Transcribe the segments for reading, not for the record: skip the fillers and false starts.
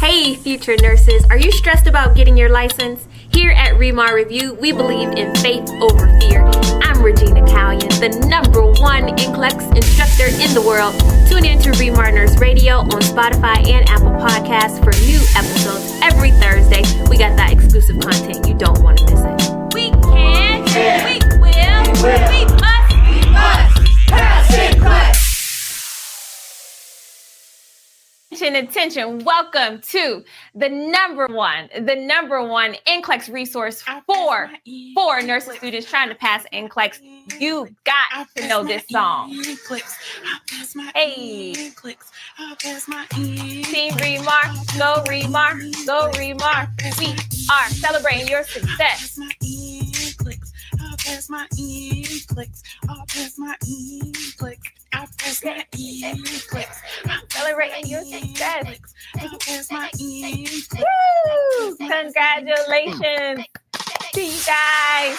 Hey, future nurses, are you stressed about getting your license? Here at Remar Review, we believe in faith over fear. I'm Regina Callion, the #1 Nclex instructor in the world. Tune in to Remar Nurse Radio on Spotify and Apple Podcasts for new episodes every Thursday. We got that exclusive content. You don't want to miss it. We can, we will, we must pass Nclex. Attention, welcome to the number one Nclex resource for nursing students trying to pass Nclex. You got to know this song. Hey, Team Remar, go Remar, go Remar. We are celebrating your success. I'll pass my Nclex. I'll pass my Nclex. I'll pass my Nclex. Celebrating your success. I'll pass my Nclex. Woo! Congratulations to you guys.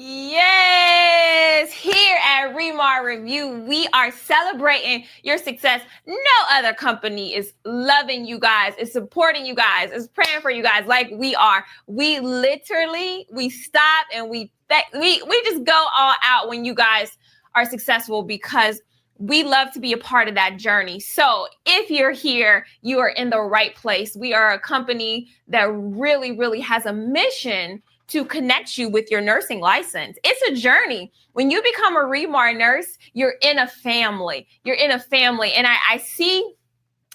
Yes, here at Remar Review, we are celebrating your success. No other company is loving you guys, is supporting you guys, is praying for you guys like we are. We stop and we just go all out when you guys are successful because we love to be a part of that journey. So if you're here, you are in the right place. We are a company that really has a mission to connect you with your nursing license. It's a journey. When you become a Remar nurse, you're in a family. You're in a family. And I see,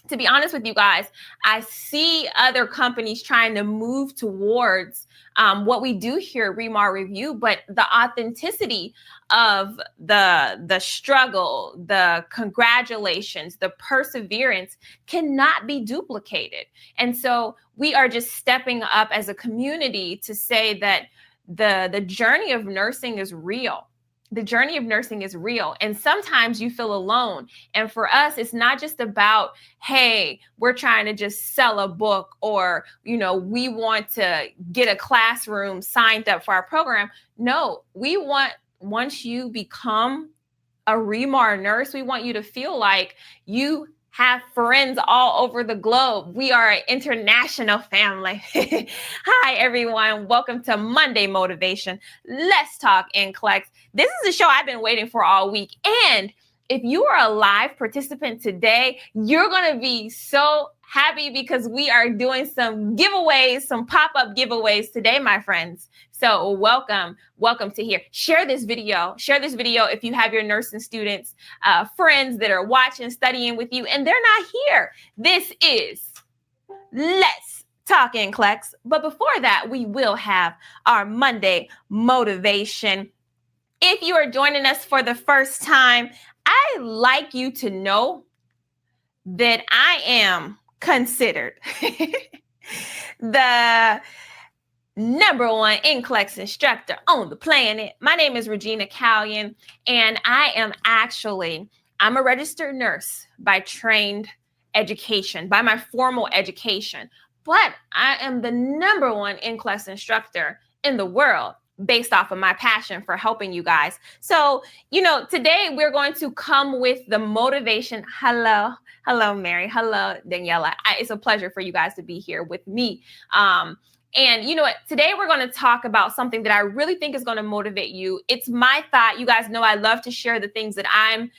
to be honest with you guys, I see other companies trying to move towards what we do here at Remar Review, but the authenticity of the struggle, the congratulations, the perseverance cannot be duplicated. And so we are just stepping up as a community to say that the journey of nursing is real. The journey of nursing is real. And sometimes you feel alone. And for us, it's not just about, hey, we're trying to just sell a book or, we want to get a classroom signed up for our program. No, we want, once you become a Remar nurse, we want you to feel like you have friends all over the globe. We are an international family. Hi, everyone. Welcome to Monday Motivation. Let's talk Nclex. This is a show I've been waiting for all week. And if you are a live participant today, you're going to be so happy because we are doing some giveaways, some pop-up giveaways today, my friends. So welcome to here. Share this video if you have your nursing students, friends that are watching, studying with you, and they're not here. This is Let's Talk Nclex. But before that, we will have our Monday Motivation. If you are joining us for the first time, I'd like you to know that I am considered the #1 Nclex instructor on the planet. My name is Regina Callion, and I'm a registered nurse by trained education, by my formal education, but I am the #1 Nclex instructor in the world based off of my passion for helping you guys. So, today we're going to come with the motivation. Hello, Mary. Hello, Daniela. It's a pleasure for you guys to be here with me. And you know what? Today we're going to talk about something that I really think is going to motivate you. It's my thought. You guys know I love to share the things that I'm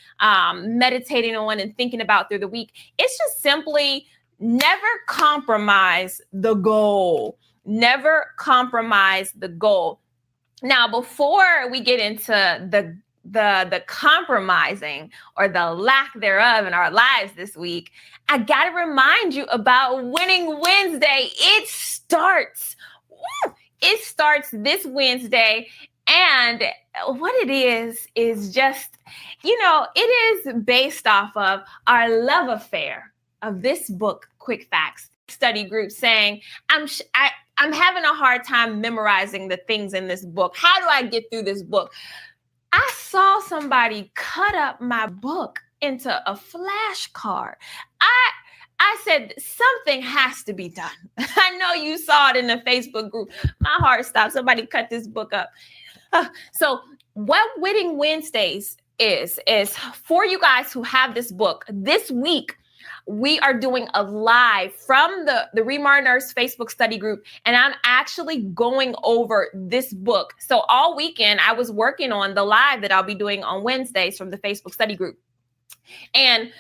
meditating on and thinking about through the week. It's just simply never compromise the goal. Never compromise the goal. Now, before we get into the compromising or the lack thereof in our lives this week, I got to remind you about Winning Wednesday. It starts this Wednesday. And what it is just, it is based off of our love affair of this book, Quick Facts Study Group, saying, I'm having a hard time memorizing the things in this book. How do I get through this book? I saw somebody cut up my book into a flashcard. I said, something has to be done. I know you saw it in the Facebook group. My heart stopped. Somebody cut this book up. So what Winning Wednesdays is for you guys who have this book. This week, we are doing a live from the Remar Nurse Facebook study group, and I'm actually going over this book. So all weekend, I was working on the live that I'll be doing on Wednesdays from the Facebook study group. And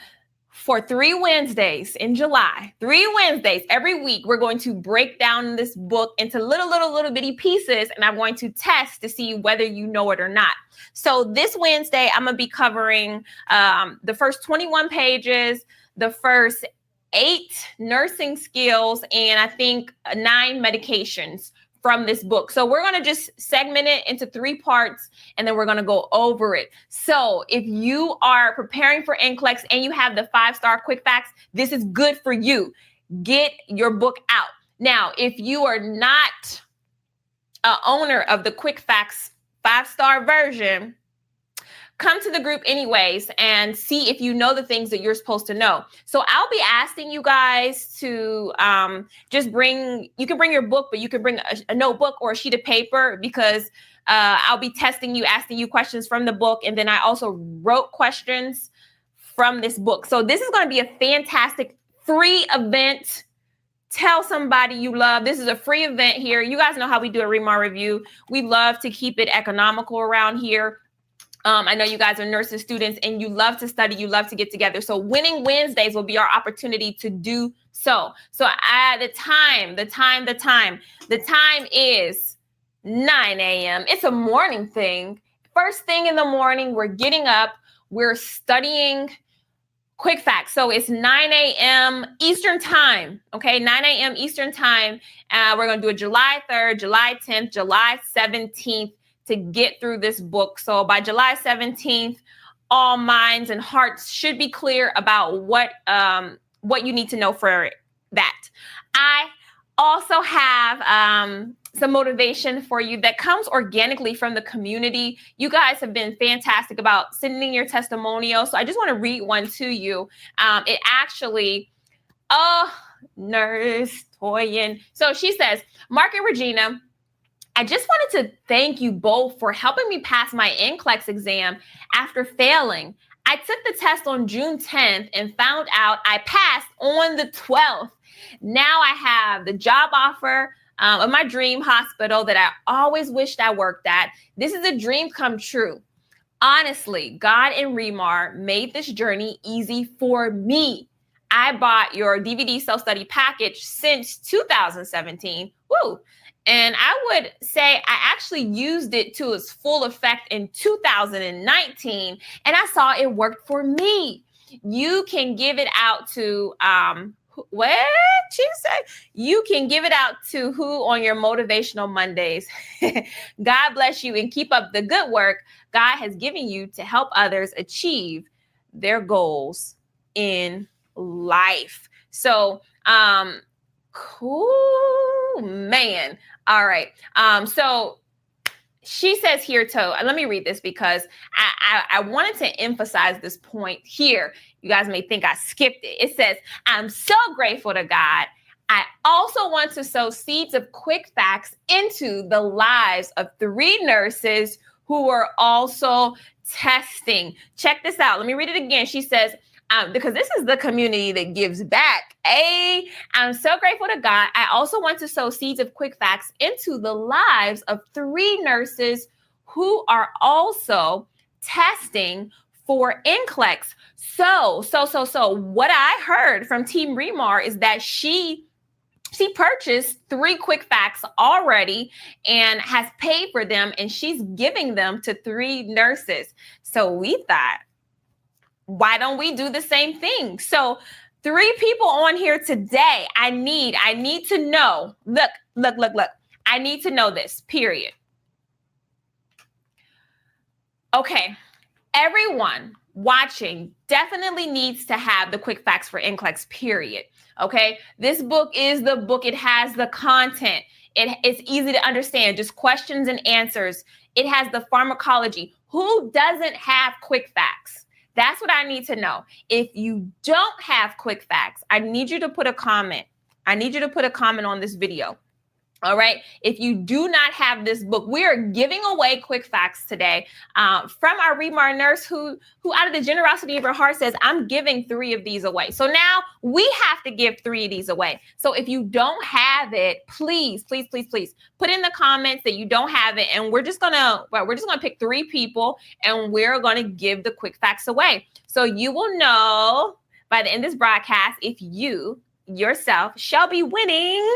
for 3 Wednesdays in July, 3 Wednesdays every week, we're going to break down this book into little bitty pieces, and I'm going to test to see whether you know it or not. So this Wednesday, I'm going to be covering the first 21 pages, the first 8 nursing skills, and I think 9 medications from this book. So we're going to just segment it into 3 parts, and then we're going to go over it. So if you are preparing for Nclex and you have the 5-star quick facts, this is good for you. Get your book out. Now, if you are not an owner of the quick facts 5-star version, come to the group anyways and see if you know the things that you're supposed to know. So I'll be asking you guys to just you can bring your book, but you can bring a notebook or a sheet of paper, because I'll be testing you, asking you questions from the book. And then I also wrote questions from this book. So this is going to be a fantastic free event. Tell somebody you love. This is a free event here. You guys know how we do a Remar review. We love to keep it economical around here. I know you guys are nursing students and you love to study, you love to get together. So Winning Wednesdays will be our opportunity to do so. So the time is 9 a.m. It's a morning thing. First thing in the morning, we're getting up, we're studying quick facts. So it's 9 a.m. Eastern time. Okay, 9 a.m. Eastern time. We're going to do it July 3rd, July 10th, July 17th. To get through this book. So by July 17th, all minds and hearts should be clear about what you need to know for that. I also have some motivation for you that comes organically from the community. You guys have been fantastic about sending your testimonials. So I just want to read one to you. It actually, Nurse Toyin. So she says, Mark and Regina, I just wanted to thank you both for helping me pass my Nclex exam after failing. I took the test on June 10th and found out I passed on the 12th. Now I have the job offer of my dream hospital that I always wished I worked at. This is a dream come true. Honestly, God and Remar made this journey easy for me. I bought your DVD self-study package since 2017. Woo! And I would say I actually used it to its full effect in 2019, and I saw it worked for me. You can give it out to, what she said? You can give it out to who on your Motivational Mondays? God bless you and keep up the good work God has given you to help others achieve their goals in life. So, cool, man. All right. So she says here, let me read this because I wanted to emphasize this point here. You guys may think I skipped it. It says, I'm so grateful to God. I also want to sow seeds of quick facts into the lives of 3 nurses who are also testing. Check this out. Let me read it again. She says, because this is the community that gives back. I'm so grateful to God. I also want to sow seeds of quick facts into the lives of 3 nurses who are also testing for Nclex. So what I heard from Team Remar is that she purchased 3 quick facts already and has paid for them, and she's giving them to 3 nurses. So we thought, why don't we do the same thing? So 3 people on here today, I need to know. Look. I need to know this, period. Okay. Everyone watching definitely needs to have the quick facts for Nclex, period. Okay. This book is the book. It has the content. It's easy to understand, just questions and answers. It has the pharmacology. Who doesn't have quick facts? That's what I need to know. If you don't have quick facts, I need you to put a comment. I need you to put a comment on this video. All right. If you do not have this book, we are giving away quick facts today from our Remar nurse who out of the generosity of her heart says, I'm giving 3 of these away. So now we have to give 3 of these away. So if you don't have it, please, please, please, please put in the comments that you don't have it. And we're just going to pick 3 people and we're going to give the quick facts away. So you will know by the end of this broadcast if you yourself shall be winning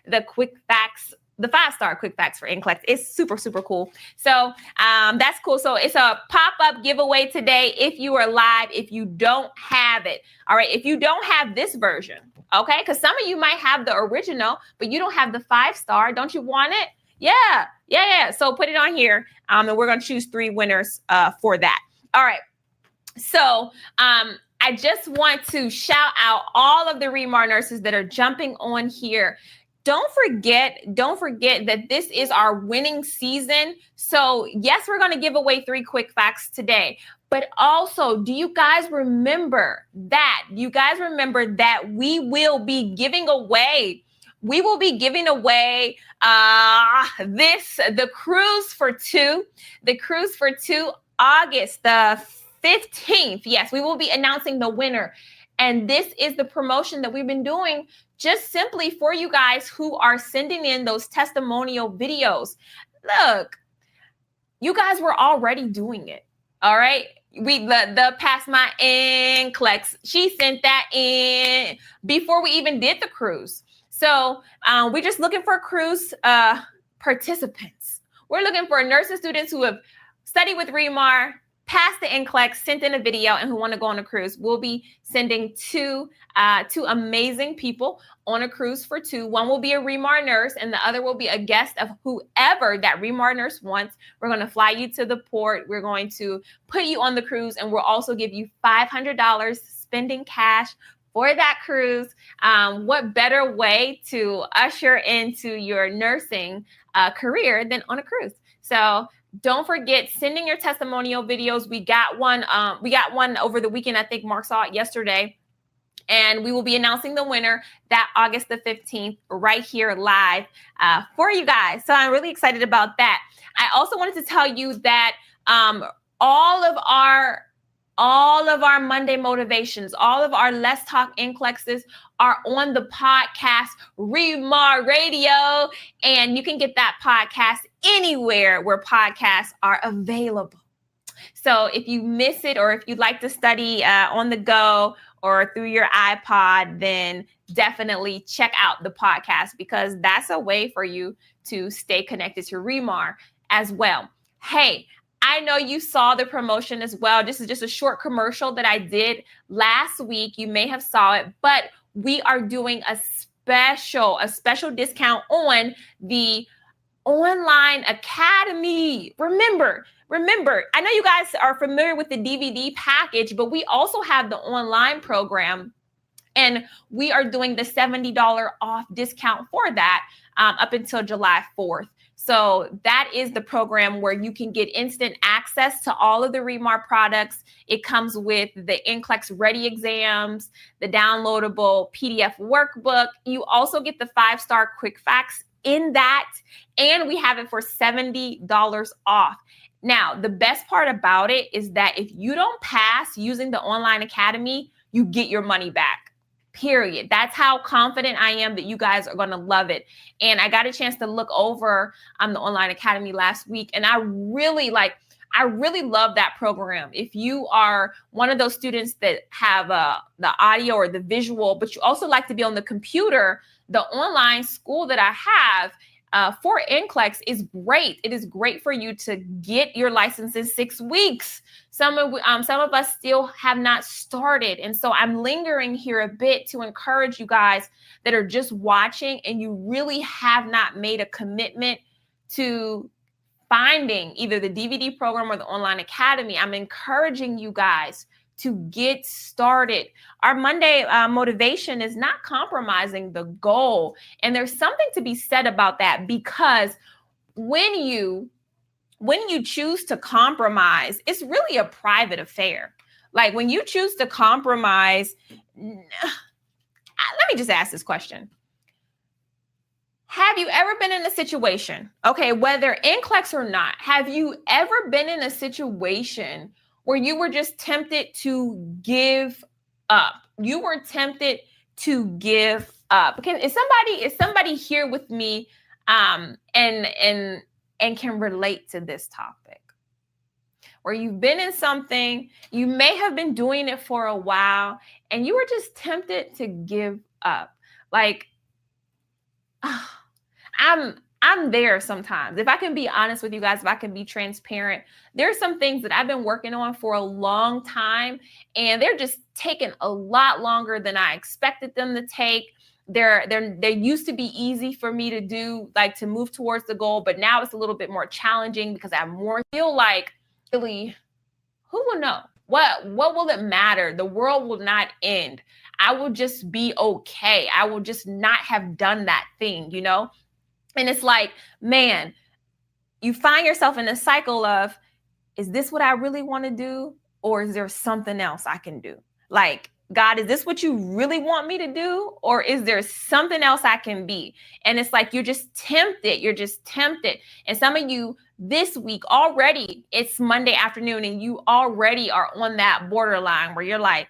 the quick facts, the 5-star quick facts for Nclex. It's super, super cool. So that's cool. So it's a pop-up giveaway today if you are live, if you don't have it. All right. If you don't have this version, okay, because some of you might have the original, but you don't have the 5-star. Don't you want it? Yeah. So put it on here and we're going to choose 3 winners for that. All right. So I just want to shout out all of the Remar nurses that are jumping on here. Don't forget that this is our winning season. So yes, we're going to give away 3 quick facts today, but also do you guys remember that we will be giving away the cruise for 2 August the 15th. Yes, we will be announcing the winner. And this is the promotion that we've been doing just simply for you guys who are sending in those testimonial videos. Look, you guys were already doing it. All right. The Pass My Nclex, she sent that in before we even did the cruise. So we're just looking for cruise participants. We're looking for nursing students who have studied with Remar, passed the Nclex, sent in a video, and who want to go on a cruise. We'll be sending two amazing people on a cruise for 2. One will be a Remar nurse, and the other will be a guest of whoever that Remar nurse wants. We're going to fly you to the port. We're going to put you on the cruise, and we'll also give you $500 spending cash for that cruise. What better way to usher into your nursing career than on a cruise? So don't forget sending your testimonial videos. We got one over the weekend. I think Mark saw it yesterday. And we will be announcing the winner that August the 15th right here live for you guys. So I'm really excited about that. I also wanted to tell you that all of our Monday motivations, all of our Let's Talk Nclexes are on the podcast Remar Radio. And you can get that podcast anywhere where podcasts are available. So if you miss it, or if you'd like to study on the go or through your iPod, then definitely check out the podcast, because that's a way for you to stay connected to Remar as well. Hey, I know you saw the promotion as well. This is just a short commercial that I did last week. You may have saw it, but we are doing a special discount on the online academy. Remember, I know you guys are familiar with the DVD package, but we also have the online program, and we are doing the $70 off discount for that up until July 4th. So that is the program where you can get instant access to all of the Remar products. It comes with the Nclex Ready exams, the downloadable PDF workbook. You also get the 5-star quick facts in that, and we have it for $70 off. Now, the best part about it is that if you don't pass using the online academy, you get your money back. Period. That's how confident I am that you guys are going to love it. And I got a chance to look over the online academy last week, and I really love that program. If you are one of those students that have the audio or the visual, but you also like to be on the computer, the online school that I have for Nclex is great. It is great for you to get your license in 6 weeks. Some of us still have not started. And so I'm lingering here a bit to encourage you guys that are just watching and you really have not made a commitment to finding either the DVD program or the online academy. I'm encouraging you guys to get started. Our Monday motivation is not compromising the goal. And there's something to be said about that, because when you choose to compromise, it's really a private affair. Like when you choose to compromise, let me just ask this question. Have you ever been in a situation, okay, whether Nclex or not, have you ever been in a situation where you were just tempted to give up? You were tempted to give up. Okay, is somebody here with me and can relate to this topic? Where you've been in something, you may have been doing it for a while, and you were just tempted to give up. Like, I'm there sometimes. If I can be honest with you guys, if I can be transparent, there's some things that I've been working on for a long time, and they're just taking a lot longer than I expected them to take. They used to be easy for me to do, like to move towards the goal, but now it's a little bit more challenging because I feel like, really, who will know? What will it matter? The world will not end. I will just be okay. I will just not have done that thing, you know? And it's like, man, you find yourself in a cycle of, is this what I really want to do? Or is there something else I can do? Like, God, is this what you really want me to do? Or is there something else I can be? And it's like, you're just tempted. You're just tempted. And some of you this week already, it's Monday afternoon and you already are on that borderline where you're like,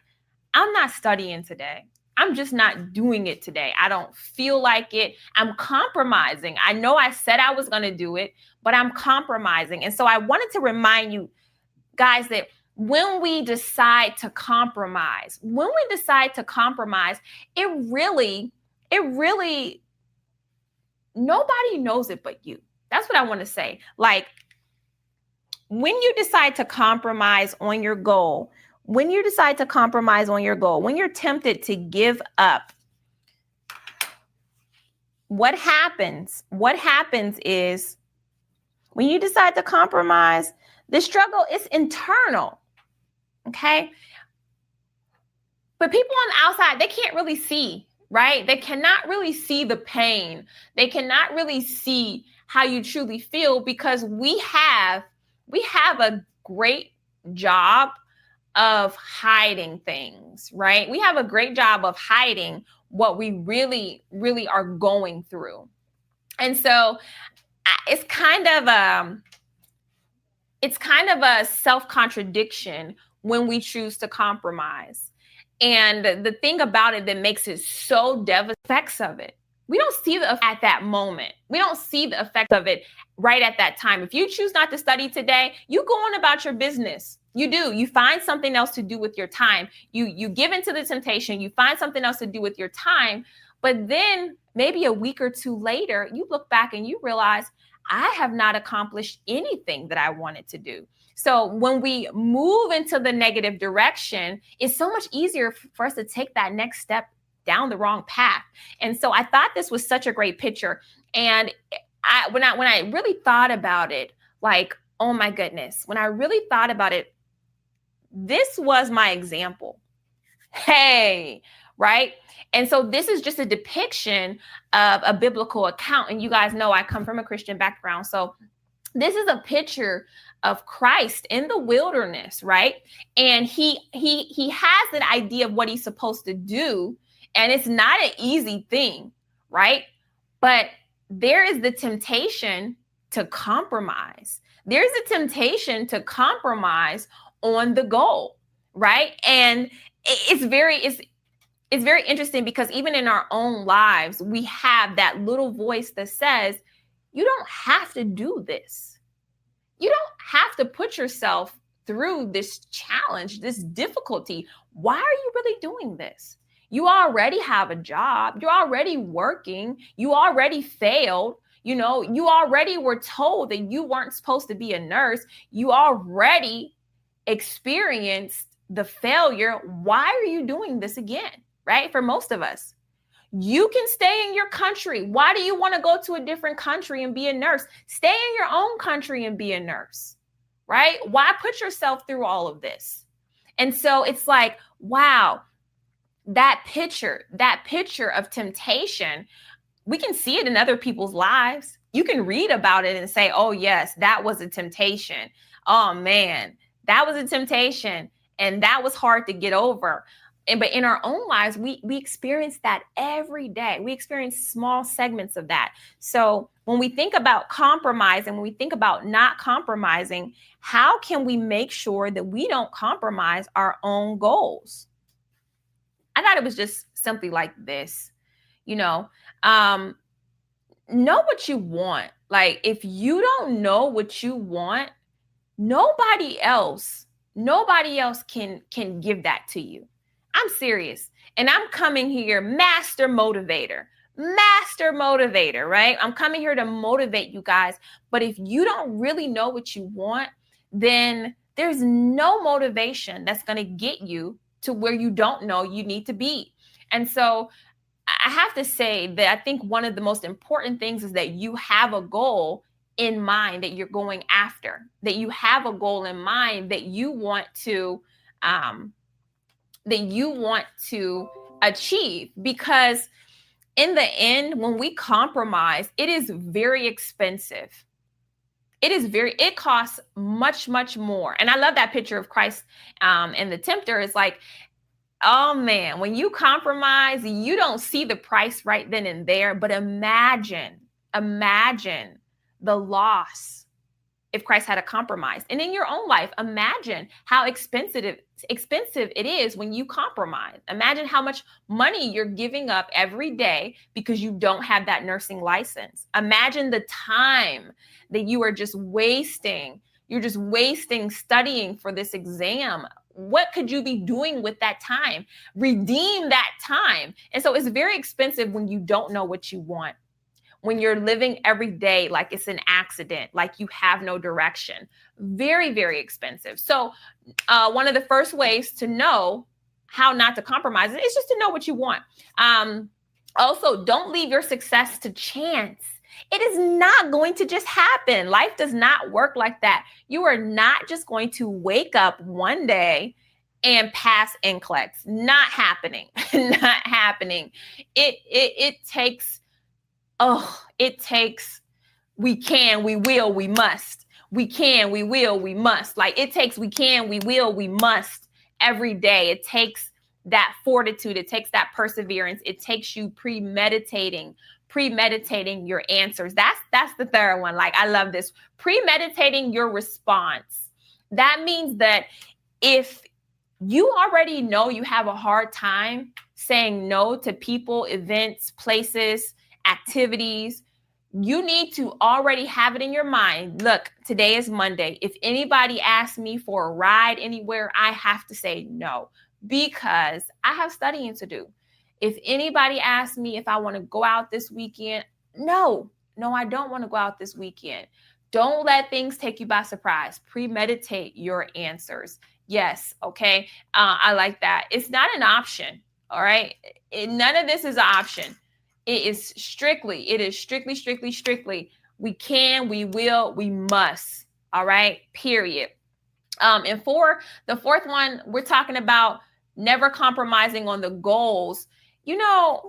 I'm not studying today. I'm just not doing it today. I don't feel like it. I'm compromising. I know I said I was going to do it, but I'm compromising. And so I wanted to remind you guys that when we decide to compromise, it really, nobody knows it but you. That's what I want to say. Like, when you decide to compromise on your goal, when you're tempted to give up, what happens is when you decide to compromise, the struggle is internal, okay? But people on the outside, they can't really see, right? They cannot really see the pain. They cannot really see how you truly feel because we have a great job of hiding things, right? We have a great job of hiding what we really, really are going through. And so it's kind of a self-contradiction when we choose to compromise. And the thing about it that makes it so devastating, effects of it, we don't see the effect at that moment. We don't see the effect of it right at that time. If you choose not to study today, you go on about your business. You do. You find something else to do with your time. You give into the temptation. You find something else to do with your time. But then maybe a week or two later, you look back and you realize, I have not accomplished anything that I wanted to do. So when we move into the negative direction, it's so much easier for us to take that next step down the wrong path. And so I thought this was such a great picture. And when I really thought about it, like, oh my goodness, when I really thought about it, this was my example. Hey, right? And so this is just a depiction of a biblical account. And you guys know I come from a Christian background. So this is a picture of Christ in the wilderness, right? And he has an idea of what he's supposed to do. And it's not an easy thing, right? But there is the temptation to compromise. There's a temptation to compromise on the goal, right? And it's very interesting because even in our own lives, we have that little voice that says, you don't have to do this. You don't have to put yourself through this challenge, this difficulty. Why are you really doing this? You already have a job. You're already working. You already failed. You know, you already were told that you weren't supposed to be a nurse. You already experienced the failure. Why are you doing this again? Right? For most of us, you can stay in your country. Why do you want to go to a different country and be a nurse? Stay in your own country and be a nurse, right? Why put yourself through all of this? And so it's like, wow, that picture of temptation, we can see it in other people's lives. You can read about it and say, oh yes, that was a temptation. Oh man, that was a temptation. And that was hard to get over. but in our own lives, we experience that every day. We experience small segments of that. So when we think about compromise and when we think about not compromising, how can we make sure that we don't compromise our own goals? I thought it was just simply like this, know what you want. Like, if you don't know what you want, nobody else can give that to you. I'm serious. And I'm coming here, master motivator, right? I'm coming here to motivate you guys. But if you don't really know what you want, then there's no motivation that's going to get you to where you don't know you need to be. And so I have to say that I think one of the most important things is that you have a goal in mind that you're going after, that you have a goal in mind that you want to achieve. Because in the end, when we compromise, it is very expensive. It costs much, much more. And I love that picture of Christ and the tempter. Is like, oh man, when you compromise, you don't see the price right then and there. But imagine the loss if Christ had a compromise. And in your own life, imagine how expensive it is when you compromise. Imagine how much money you're giving up every day because you don't have that nursing license. Imagine the time that you are just wasting. You're just wasting studying for this exam. What could you be doing with that time? Redeem that time. And so it's very expensive when you don't know what you want, when you're living every day like it's an accident, like you have no direction. Very, very expensive. So one of the first ways to know how not to compromise is just to know what you want. Also, don't leave your success to chance. It is not going to just happen. Life does not work like that. You are not just going to wake up one day and pass Nclex. Not happening. Not happening. It takes, we can, we will, we must. We can, we will, we must. Like, it takes we can, we will, we must every day. It takes that fortitude. It takes that perseverance. It takes you premeditating your answers. That's the third one. Like, I love this. Premeditating your response. That means that if you already know you have a hard time saying no to people, events, places, activities, you need to already have it in your mind. Look, today is Monday. If anybody asks me for a ride anywhere, I have to say no because I have studying to do. If anybody asks me if I want to go out this weekend, no, I don't want to go out this weekend. Don't let things take you by surprise. Premeditate your answers. Yes. Okay. I like that. It's not an option. All right. None of this is an option. It is strictly. We can, we will, we must. All right. Period. And for the fourth one, we're talking about never compromising on the goals. Don't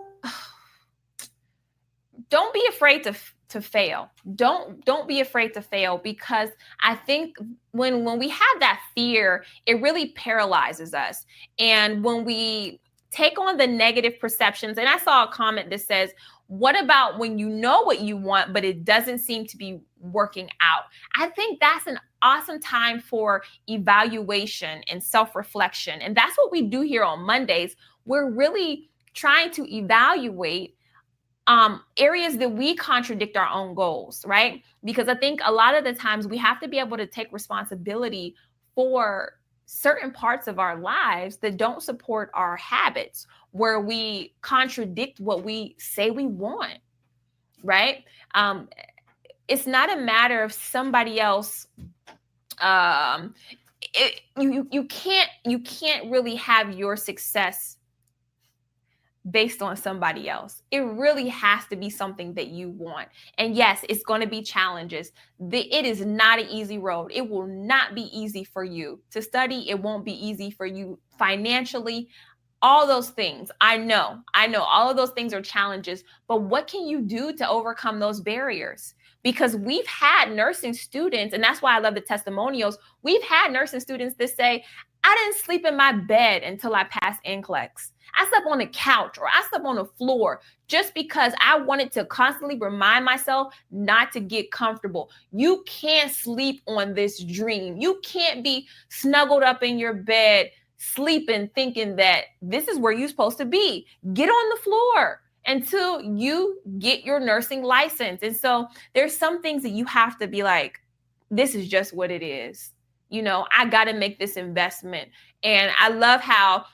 be afraid to fail. Don't be afraid to fail, because I think when we have that fear, it really paralyzes us. And when we take on the negative perceptions, and I saw a comment that says, what about when you know what you want, but it doesn't seem to be working out? I think that's an awesome time for evaluation and self-reflection. And that's what we do here on Mondays. We're really trying to evaluate areas that we contradict our own goals, right? Because I think a lot of the times we have to be able to take responsibility for certain parts of our lives that don't support our habits, where we contradict what we say we want, right? It's not a matter of somebody else. You can't really have your success based on somebody else. It really has to be something that you want. And yes, it's going to be challenges. It is not an easy road. It will not be easy for you to study. It won't be easy for you financially. All those things. I know all of those things are challenges, but what can you do to overcome those barriers? Because we've had nursing students, and that's why I love the testimonials. We've had nursing students that say, I didn't sleep in my bed until I passed Nclex. I slept on the couch or I slept on the floor just because I wanted to constantly remind myself not to get comfortable. You can't sleep on this dream. You can't be snuggled up in your bed, sleeping, thinking that this is where you're supposed to be. Get on the floor until you get your nursing license. And so there's some things that you have to be like, this is just what it is. You know, I got to make this investment. And I love how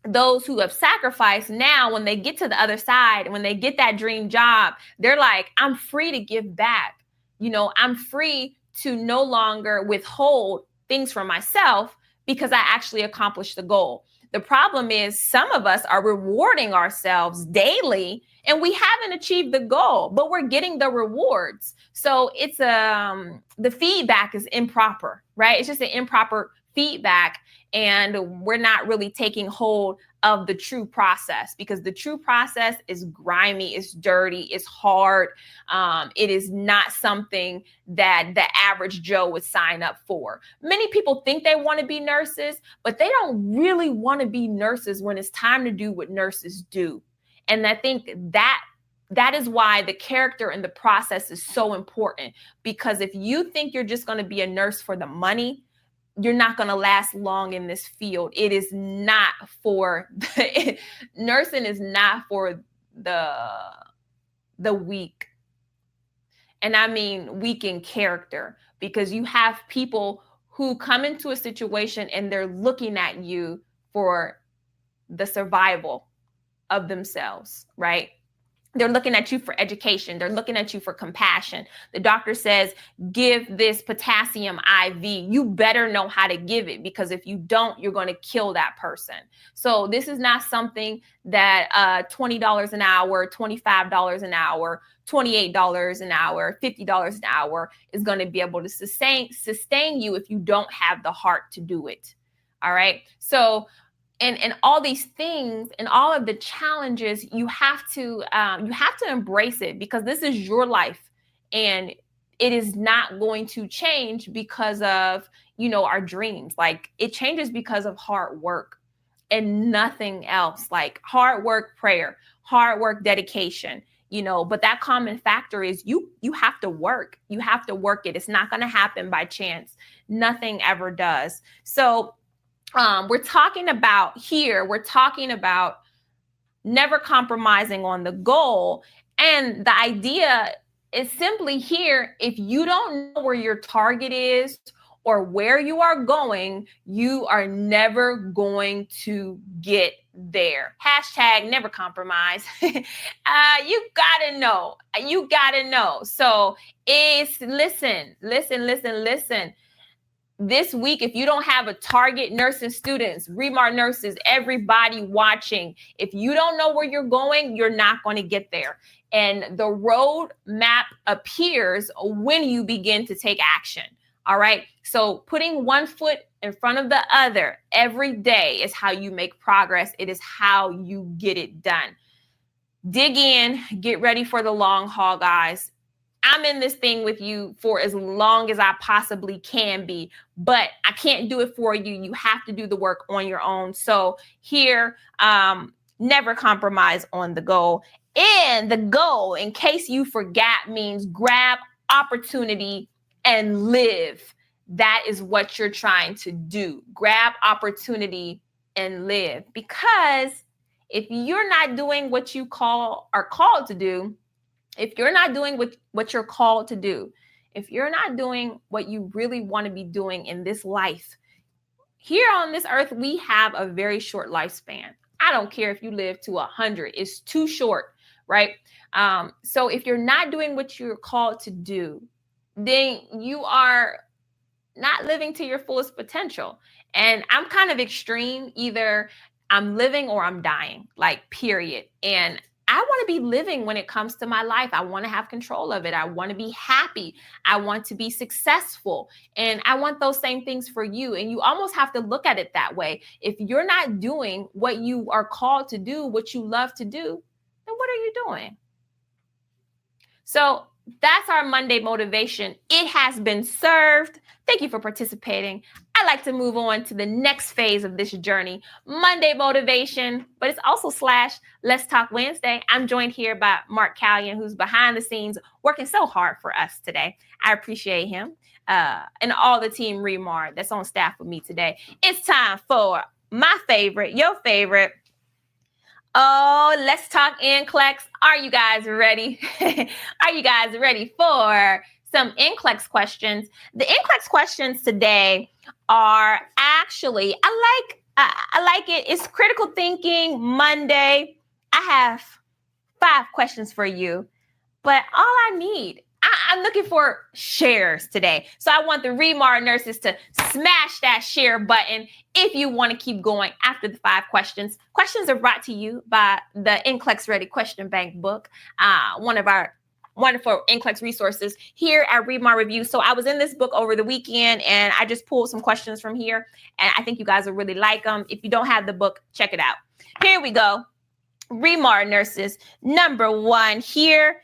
those who have sacrificed now, when they get to the other side, when they get that dream job, they're like, I'm free to give back. You know, I'm free to no longer withhold things from myself because I actually accomplished the goal. The problem is some of us are rewarding ourselves daily and we haven't achieved the goal, but we're getting the rewards. So it's the feedback is improper, right? It's just an improper feedback, and we're not really taking hold of the true process, because the true process is grimy, it's dirty, it's hard. It is not something that the average Joe would sign up for. Many people think they want to be nurses, but they don't really want to be nurses when it's time to do what nurses do. And I think that is why the character and the process is so important, because if you think you're just going to be a nurse for the money, you're not going to last long in this field. It is not for nursing is not for the weak. And I mean weak in character, because you have people who come into a situation and they're looking at you for the survival of themselves, right? They're looking at you for education. They're looking at you for compassion. The doctor says, give this potassium IV. You better know how to give it, because if you don't, you're going to kill that person. So this is not something that $20 an hour, $25 an hour, $28 an hour, $50 an hour is going to be able to sustain you if you don't have the heart to do it. All right. So and all these things and all of the challenges, you have to embrace it, because this is your life, and it is not going to change because of, our dreams. Like, it changes because of hard work and nothing else. Like hard work, prayer, hard work, dedication. But that common factor is you have to work. You have to work it. It's not going to happen by chance. Nothing ever does. So we're talking about never compromising on the goal. And the idea is simply here, if you don't know where your target is or where you are going, you are never going to get there. Hashtag never compromise. You gotta know. So listen. This week, if you don't have a target, nursing students, Remar nurses, everybody watching, if you don't know where you're going, you're not going to get there. And the road map appears when you begin to take action. All right. So putting one foot in front of the other every day is how you make progress. It is how you get it done. Dig in, get ready for the long haul, guys. I'm in this thing with you for as long as I possibly can be, but I can't do it for you. You have to do the work on your own. So here, never compromise on the goal. And the goal, in case you forgot, means grab opportunity and live. That is what you're trying to do. Grab opportunity and live. Because if you're not doing what you are called to do, if you're not doing what you're called to do, if you're not doing what you really want to be doing in this life, here on this earth, we have a very short lifespan. I don't care if you live to 100, it's too short, right? So if you're not doing what you're called to do, then you are not living to your fullest potential. And I'm kind of extreme. Either I'm living or I'm dying, like, period. And I want to be living when it comes to my life. I want to have control of it. I want to be happy. I want to be successful. And I want those same things for you. And you almost have to look at it that way. If you're not doing what you are called to do, what you love to do, then what are you doing? So that's our Monday motivation. It has been served. Thank you for participating. I like to move on to the next phase of this journey, Monday motivation, but it's also / Let's Talk Wednesday. I'm joined here by Mark Callion, who's behind the scenes working so hard for us today. I appreciate him and all the team Remar that's on staff with me today. It's time for my favorite, your favorite. Oh, let's talk Nclex. Are you guys ready? Are you guys ready for some Nclex questions? The Nclex questions today are actually, I like it. It's critical thinking Monday. I have 5 questions for you, but all I need, I'm looking for shares today. So I want the Remar nurses to smash that share button if you want to keep going after the 5 questions. Questions are brought to you by the Nclex Ready Question Bank book, one of our wonderful Nclex resources here at Remar Review. So I was in this book over the weekend and I just pulled some questions from here and I think you guys will really like them. If you don't have the book, check it out. Here we go. Remar nurses, number 1 here.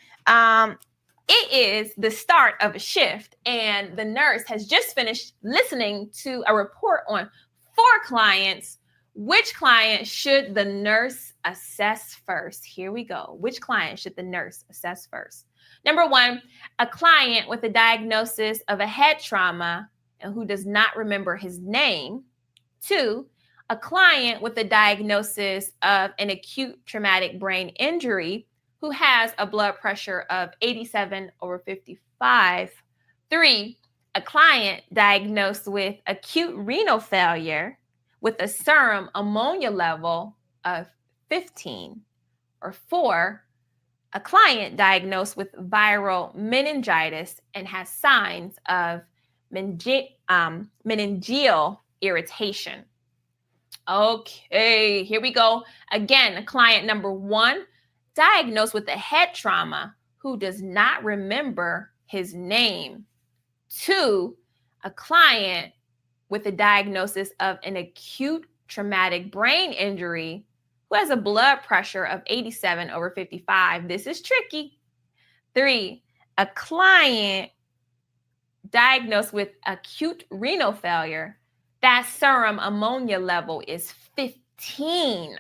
It is the start of a shift, and the nurse has just finished listening to a report on 4 clients. Which client should the nurse assess first? Here we go. Which client should the nurse assess first? Number 1, a client with a diagnosis of a head trauma and who does not remember his name. 2, a client with a diagnosis of an acute traumatic brain injury who has a blood pressure of 87/55. 3, a client diagnosed with acute renal failure with a serum ammonia level of 15. Or 4, a client diagnosed with viral meningitis and has signs of meningeal irritation. Okay, here we go. Again, client number 1, diagnosed with a head trauma who does not remember his name. 2, a client with a diagnosis of an acute traumatic brain injury who has a blood pressure of 87/55. This is tricky. 3, a client diagnosed with acute renal failure. That serum ammonia level is 15.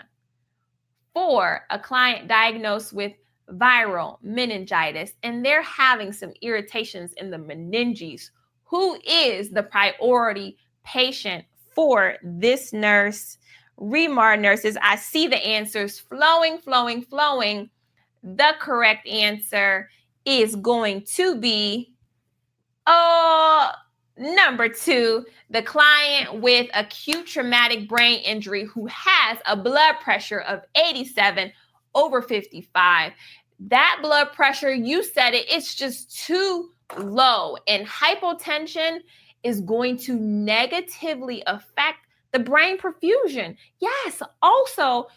4, a client diagnosed with viral meningitis, and they're having some irritations in the meninges. Who is the priority patient for this nurse? Remar nurses, I see the answers flowing. The correct answer is going to be number 2, the client with acute traumatic brain injury who has a blood pressure of 87/55. That blood pressure, you said it, it's just too low, and hypotension is going to negatively affect the brain perfusion. Yes, also,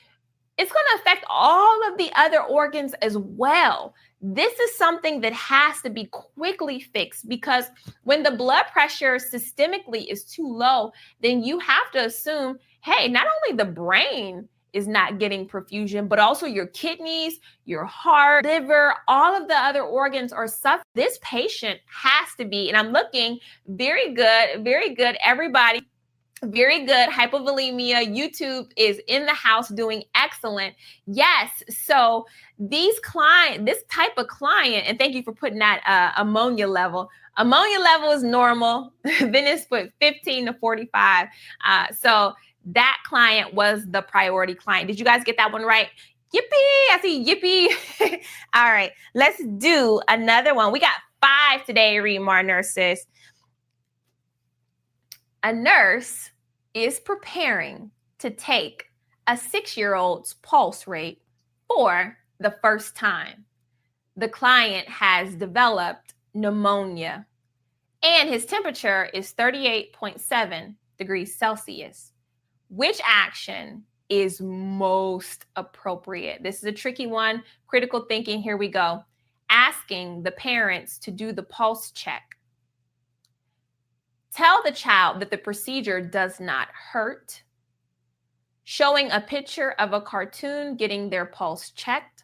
it's going to affect all of the other organs as well. This is something that has to be quickly fixed because when the blood pressure systemically is too low, then you have to assume, hey, not only the brain is not getting perfusion, but also your kidneys, your heart, liver, all of the other organs are suffering. This patient has to be, and I'm looking very good, everybody. Very good. Hypovolemia. YouTube is in the house doing excellent. Yes. So this type of client, and thank you for putting that ammonia level. Ammonia level is normal. Venice put 15/45. So that client was the priority client. Did you guys get that one right? Yippee. I see yippee. All right. Let's do another one. We got 5 today, Remar nurses. A nurse is preparing to take a 6-year-old's pulse rate for the first time. The client has developed pneumonia and his temperature is 38.7 degrees Celsius. Which action is most appropriate? This is a tricky one. Critical thinking. Here we go. Asking the parents to do the pulse check. Tell the child that the procedure does not hurt. Showing a picture of a cartoon getting their pulse checked.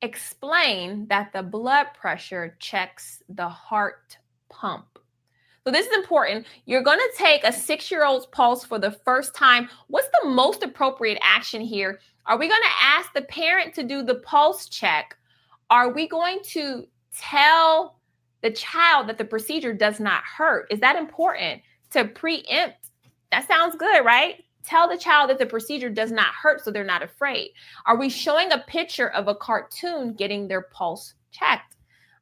Explain that the blood pressure checks the heart pump. So this is important. You're going to take a 6-year-old's pulse for the first time. What's the most appropriate action here? Are we going to ask the parent to do the pulse check? Are we going to tell the child that the procedure does not hurt? Is that important to preempt? That sounds good, right? Tell the child that the procedure does not hurt so they're not afraid. Are we showing a picture of a cartoon getting their pulse checked?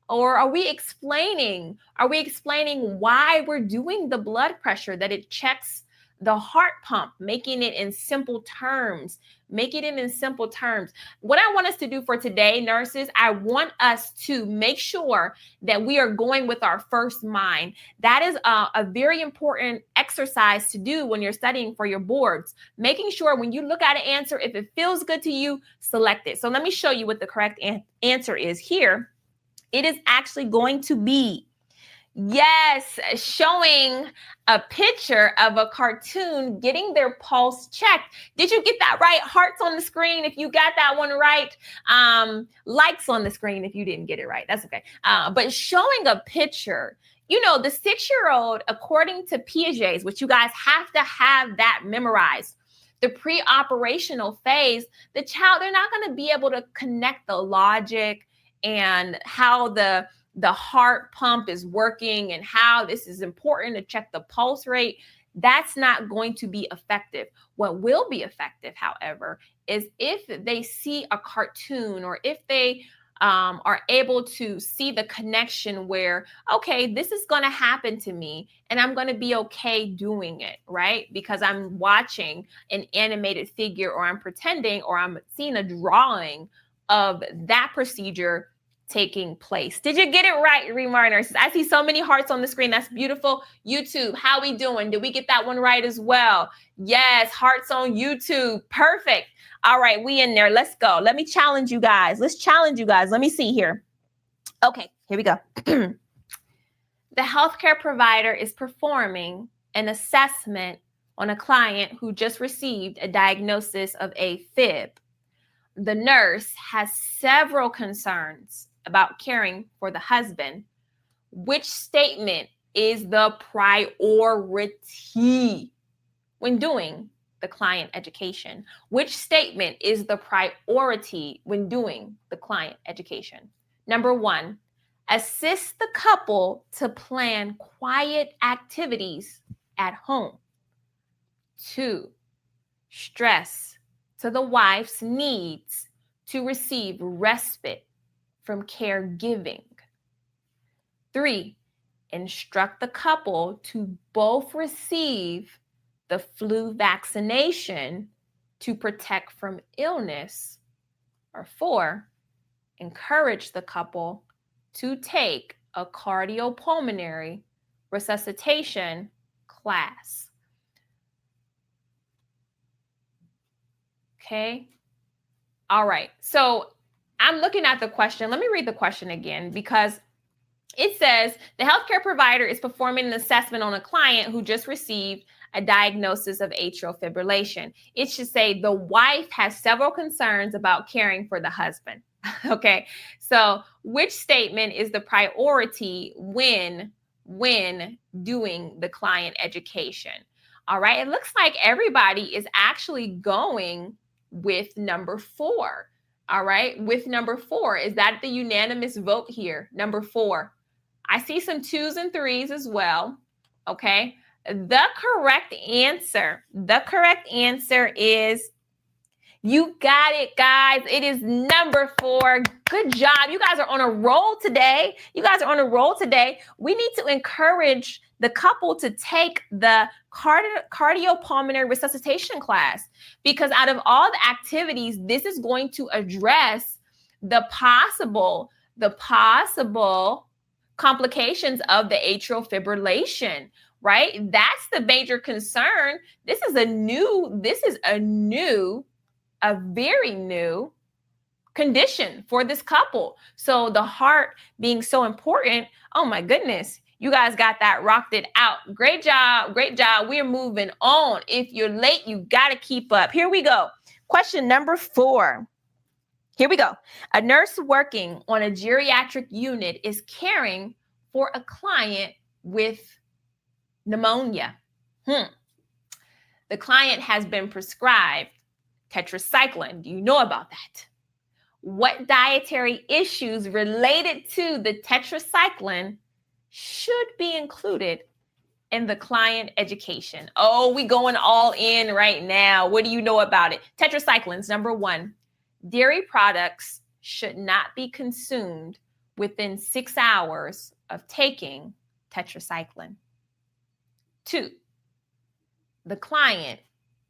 Or are we explaining why we're doing the blood pressure, that it checks the heart pump, making it in simple terms, What I want us to do for today, nurses, I want us to make sure that we are going with our first mind. That is a very important exercise to do when you're studying for your boards. Making sure when you look at an answer, if it feels good to you, select it. So let me show you what the correct answer is here. It is actually going to be, yes, showing a picture of a cartoon getting their pulse checked. Did you get that right? Hearts on the screen if you got that one right. Likes on the screen if you didn't get it right. That's okay. But showing a picture, the 6-year-old, according to Piaget's, which you guys have to have that memorized, the pre-operational phase, the child, they're not going to be able to connect the logic and how the heart pump is working and how this is important to check the pulse rate. That's not going to be effective. What will be effective, however, is if they see a cartoon or if they are able to see the connection where, okay, this is going to happen to me and I'm going to be okay doing it, right? Because I'm watching an animated figure or I'm pretending or I'm seeing a drawing of that procedure taking place. Did you get it right, Remar nurses? I see so many hearts on the screen. That's beautiful. YouTube, how we doing? Did we get that one right as well? Yes, hearts on YouTube. Perfect. All right, we in there. Let's go. Let me challenge you guys. Let's challenge you guys. Let me see here. Okay, here we go. The healthcare provider is performing an assessment on a client who just received a diagnosis of AFib. The nurse has several concerns about caring for the husband. Which statement is the priority when doing the client education? Which statement is the priority when doing the client education? Number 1, assist the couple to plan quiet activities at home. 2, stress to the wife's needs to receive respite from caregiving. 3, instruct the couple to both receive the flu vaccination to protect from illness. Or 4, encourage the couple to take a cardiopulmonary resuscitation class. Okay. All right. So I'm looking at the question. Let me read the question again because it says the healthcare provider is performing an assessment on a client who just received a diagnosis of atrial fibrillation. It should say the wife has several concerns about caring for the husband. Okay. So which statement is the priority when doing the client education? All right. It looks like everybody is actually going with number 4. All right. With number 4, is that the unanimous vote here? Number 4. I see some 2s and 3s as well. Okay. The correct answer is, you got it, guys. It is number 4. Good job. You guys are on a roll today. We need to encourage the couple to take the cardiopulmonary resuscitation class because out of all the activities, this is going to address the possible complications of the atrial fibrillation, right? That's the major concern. This is a very new condition for this couple. So the heart being so important, oh my goodness, you guys got that, rocked it out. Great job. We're moving on. If you're late, you got to keep up. Here we go. Question number 4. Here we go. A nurse working on a geriatric unit is caring for a client with Pneumonia. The client has been prescribed tetracycline. Do you know about that? What dietary issues related to the tetracycline should be included in the client education? Oh, we going all in right now. What do you know about it? Tetracyclines, number 1, dairy products should not be consumed within 6 hours of taking tetracycline. 2, the client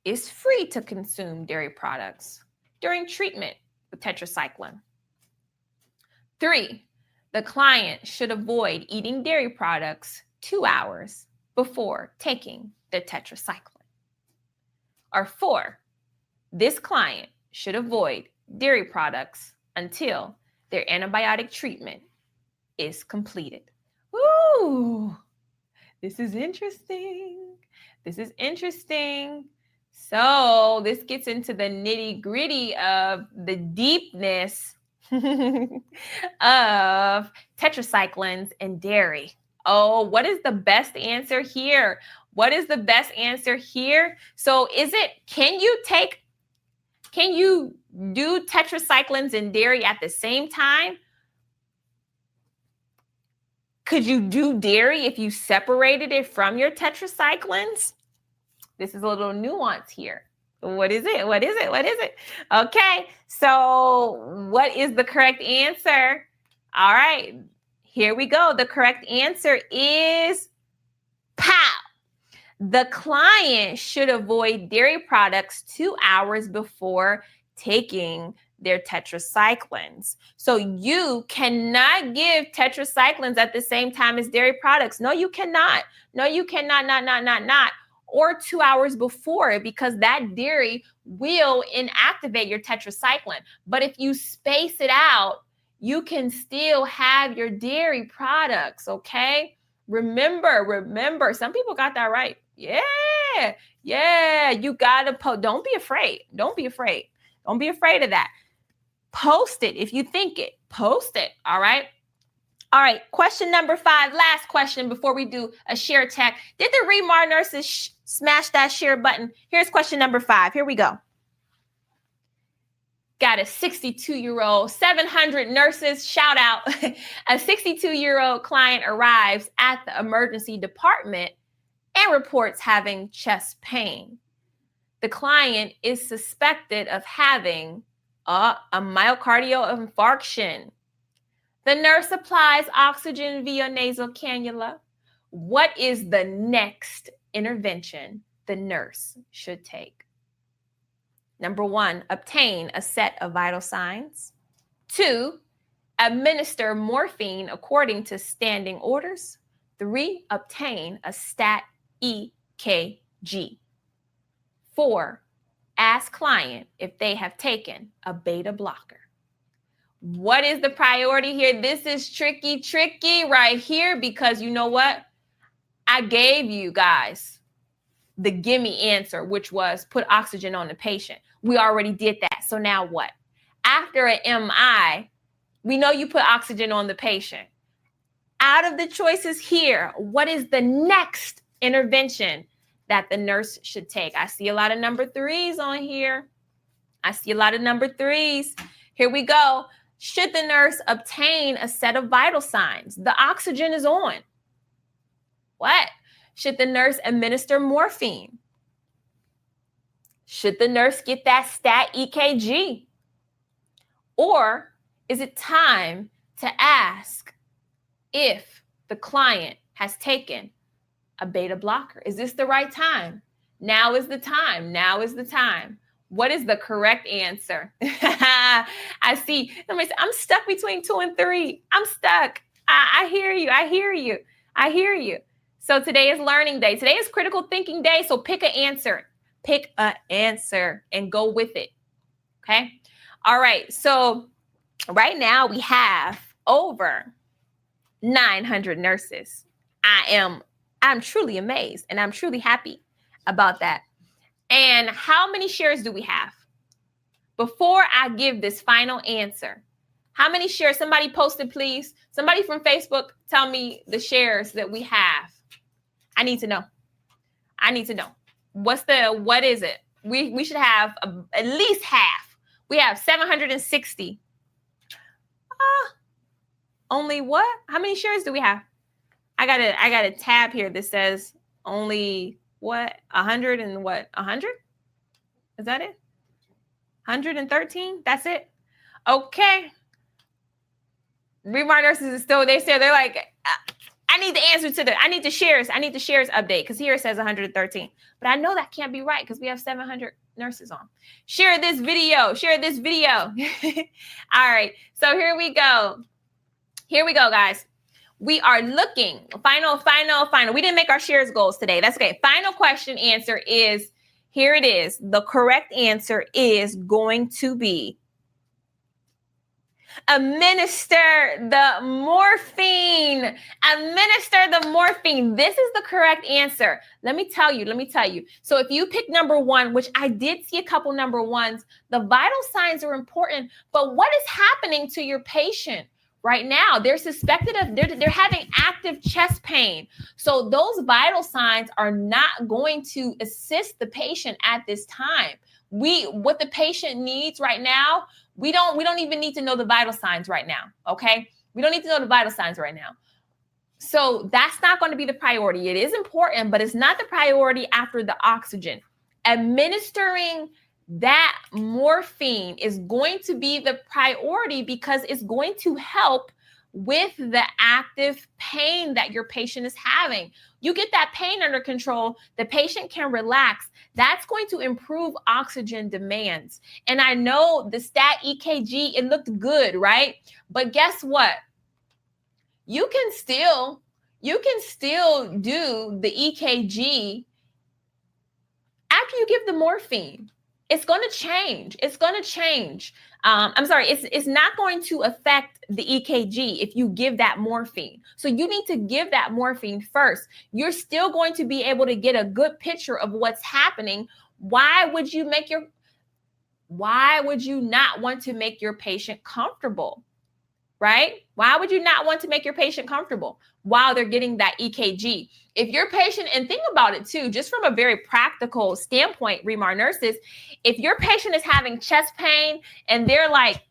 is free to consume dairy products during treatment with tetracycline. 3, the client should avoid eating dairy products 2 hours before taking the tetracycline. Or 4, this client should avoid dairy products until their antibiotic treatment is completed. Ooh, this is interesting. This is interesting. So this gets into the nitty-gritty of the deepness of tetracyclines and dairy. Oh, what is the best answer here? What is the best answer here? So can you do tetracyclines and dairy at the same time? Could you do dairy if you separated it from your tetracyclines? This is a little nuance here. What is it? What is it? What is it? Okay, so what is the correct answer? All right, here we go. The correct answer is pow. The client should avoid dairy products 2 hours before taking their tetracyclines. So you cannot give tetracyclines at the same time as dairy products. No, you cannot. No, you cannot, not. Or 2 hours before, because that dairy will inactivate your tetracycline. But if you space it out, you can still have your dairy products, okay? Remember, some people got that right. Yeah, you gotta don't be afraid. Don't be afraid of that. Post it if you think it. Post it, all right? All right, question number 5, last question before we do a share tech. Did the Remar nurses smash that share button? Here's question number 5. Here we go. Got a 62-year-old, 700 nurses, shout out. A 62-year-old client arrives at the emergency department and reports having chest pain. The client is suspected of having a myocardial infarction. The nurse applies oxygen via nasal cannula. What is the next intervention the nurse should take? Number 1, obtain a set of vital signs. 2, administer morphine according to standing orders. 3, obtain a stat EKG. 4, ask client if they have taken a beta blocker. What is the priority here? This is tricky right here, because you know what? I gave you guys the gimme answer, which was put oxygen on the patient. We already did that. So now what? After an MI, we know you put oxygen on the patient. Out of the choices here, what is the next intervention that the nurse should take? I see a lot of number 3s on here. Here we go. Should the nurse obtain a set of vital signs? The oxygen is on. What? Should the nurse administer morphine? Should the nurse get that stat EKG? Or is it time to ask if the client has taken a beta blocker? Is this the right time? Now is the time. What is the correct answer? I see. Somebody say, I'm stuck between 2 and 3. I'm stuck. I hear you. So today is learning day. Today is critical thinking day. So pick an answer. And go with it. Okay. All right. So right now we have over 900 nurses. I'm truly amazed and I'm truly happy about that. And how many shares do we have? Before I give this final answer, how many shares? Somebody post it, please. Somebody from Facebook, tell me the shares that we have. I need to know. I need to know. What is it? We should have at least half. We have 760. Only what? How many shares do we have? I got a tab here that says only what? 100 and what? 100? Is that it? 113? That's it? Okay. Remar nurses is still, they're like, I need the answer to I need the shares update, because here it says 113. But I know that can't be right because we have 700 nurses on. Share this video. All right. So here we go, guys. We are looking, final. We didn't make our shares goals today. That's okay. Final question answer is, here it is. The correct answer is going to be administer the morphine. This is the correct answer. Let me tell you. So if you pick number one, which I did see a couple number ones, the vital signs are important, but what is happening to your patient right now? They're suspected of, they're having active chest pain. So those vital signs are not going to assist the patient at this time. What the patient needs right now, we don't even need to know the vital signs right now, okay? We don't need to know the vital signs right now. So that's not going to be the priority. It is important, but it's not the priority after the oxygen. Administering that morphine is going to be the priority because it's going to help with the active pain that your patient is having. You get that pain under control, the patient can relax. That's going to improve oxygen demands. And I know the stat EKG, it looked good, right? But guess what? You can still do the EKG after you give the morphine. It's going to change. It's not going to affect the EKG if you give that morphine. So you need to give that morphine first. You're still going to be able to get a good picture of what's happening. Why would you not want to make your patient comfortable? Right? Why would you not want to make your patient comfortable while they're getting that EKG? If your patient, and think about it too, just from a very practical standpoint, Remar nurses, if your patient is having chest pain and they're like,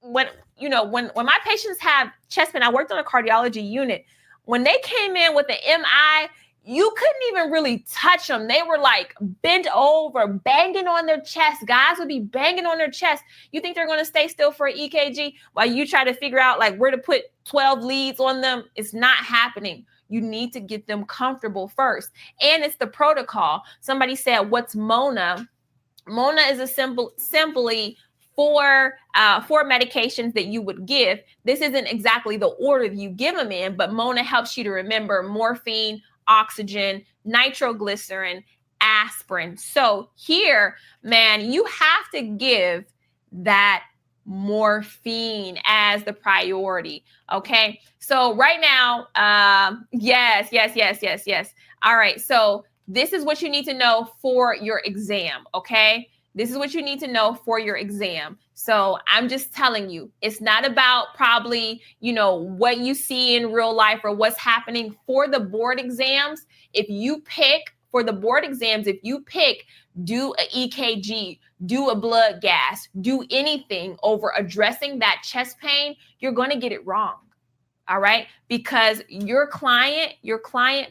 when my patients have chest pain, I worked on a cardiology unit. When they came in with the MI, you couldn't even really touch them. They were like bent over, banging on their chest. Guys would be banging on their chest. You think they're going to stay still for an EKG while you try to figure out like where to put 12 leads on them? It's not happening. You need to get them comfortable first. And it's the protocol. Somebody said, what's Mona? Mona is simply four medications that you would give. This isn't exactly the order you give them in, but Mona helps you to remember morphine, oxygen, nitroglycerin, aspirin. So here, man, you have to give that morphine as the priority. Okay. So right now, yes. All right. So this is what you need to know for your exam. Okay. This is what you need to know for your exam. So I'm just telling you, it's not about probably, what you see in real life or what's happening for the board exams. If you pick, do a EKG, do a blood gas, do anything over addressing that chest pain, you're going to get it wrong. All right. Because your client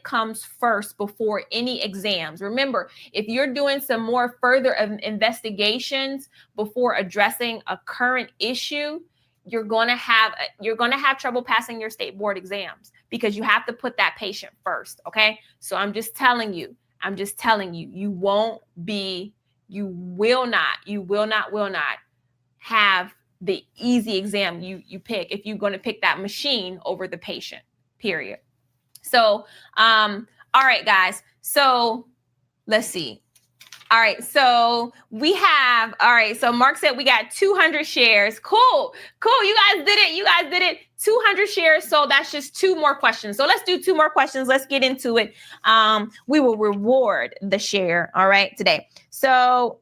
comes first before any exams. Remember, if you're doing some more further investigations before addressing a current issue, you're going to have trouble passing your state board exams because you have to put that patient first. Okay. So I'm just telling you, you will not have the easy exam you pick if you're going to pick that machine over the patient, period. So, all right, guys. So let's see. All right. So so Mark said we got 200 shares. Cool. You guys did it. 200 shares. So that's just 2 more questions. So let's do 2 more questions. Let's get into it. We will reward the share. All right, today. So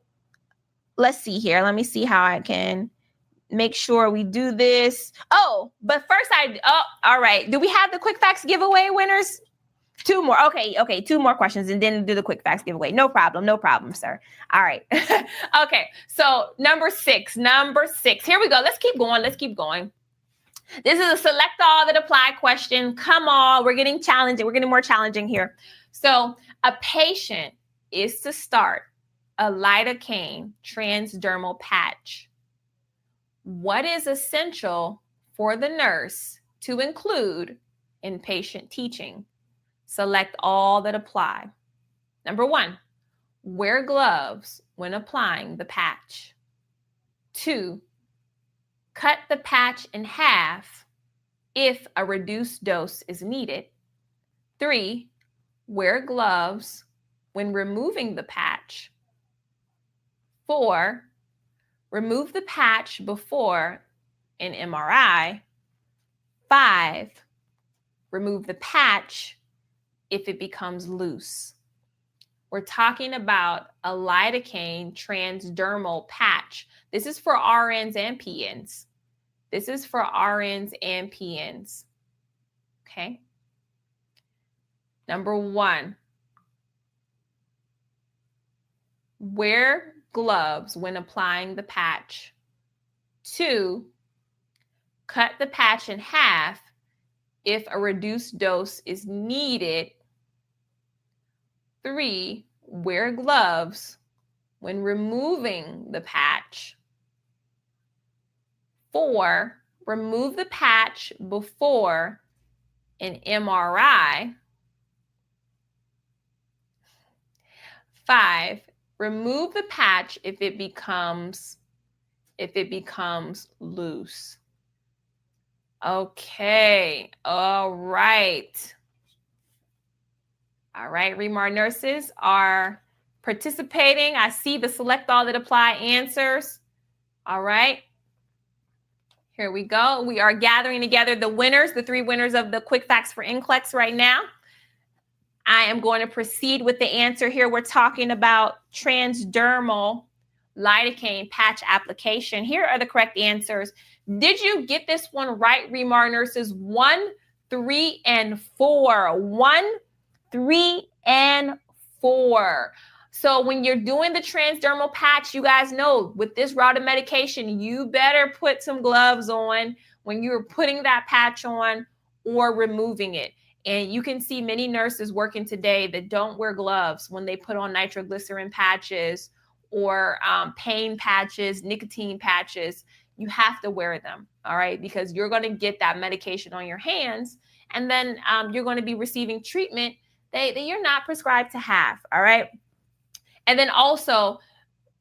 let's see here. Let me see how I can make sure we do this. Oh, but first all right. Do we have the Quick Facts giveaway winners? Two more. Okay. Two more questions and then do the quick facts giveaway. No problem, sir. All right. Okay. So number six. Here we go. Let's keep going. This is a select all that apply question. Come on. We're getting challenging. We're getting more challenging here. So a patient is to start a lidocaine transdermal patch. What is essential for the nurse to include in patient teaching? Select all that apply. Number 1, wear gloves when applying the patch. 2, cut the patch in half if a reduced dose is needed. 3, wear gloves when removing the patch. 4, remove the patch before an MRI. 5, remove the patch if it becomes loose. We're talking about a lidocaine transdermal patch. This is for RNs and PNs. Okay. Number 1, wear gloves when applying the patch. 2, cut the patch in half if a reduced dose is needed. 3, wear gloves when removing the patch. 4, remove the patch before an MRI. 5, remove the patch if it becomes loose. Okay. All right. Remar nurses are participating. I see the select all that apply answers. All right. Here we go. We are gathering together the winners, the 3 winners of the quick facts for Nclex right now. I am going to proceed with the answer here. We're talking about transdermal lidocaine patch application. Here are the correct answers. Did you get this one right, Remar nurses? 1, 3, and 4. 1, 3, and 4. So when you're doing the transdermal patch, you guys know with this route of medication, you better put some gloves on when you're putting that patch on or removing it. And you can see many nurses working today that don't wear gloves when they put on nitroglycerin patches or pain patches, nicotine patches. You have to wear them, all right, because you're going to get that medication on your hands, and then you're going to be receiving treatment that you're not prescribed to have, all right? And then also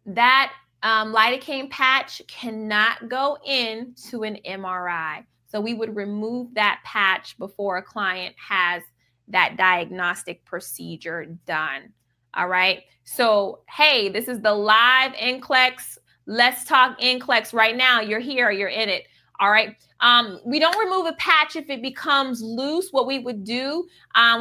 that lidocaine patch cannot go into an MRI. So we would remove that patch before a client has that diagnostic procedure done. All right. So, hey, this is the live Nclex. Let's talk Nclex right now. You're here. You're in it. All right. We don't remove a patch if it becomes loose. What we would do,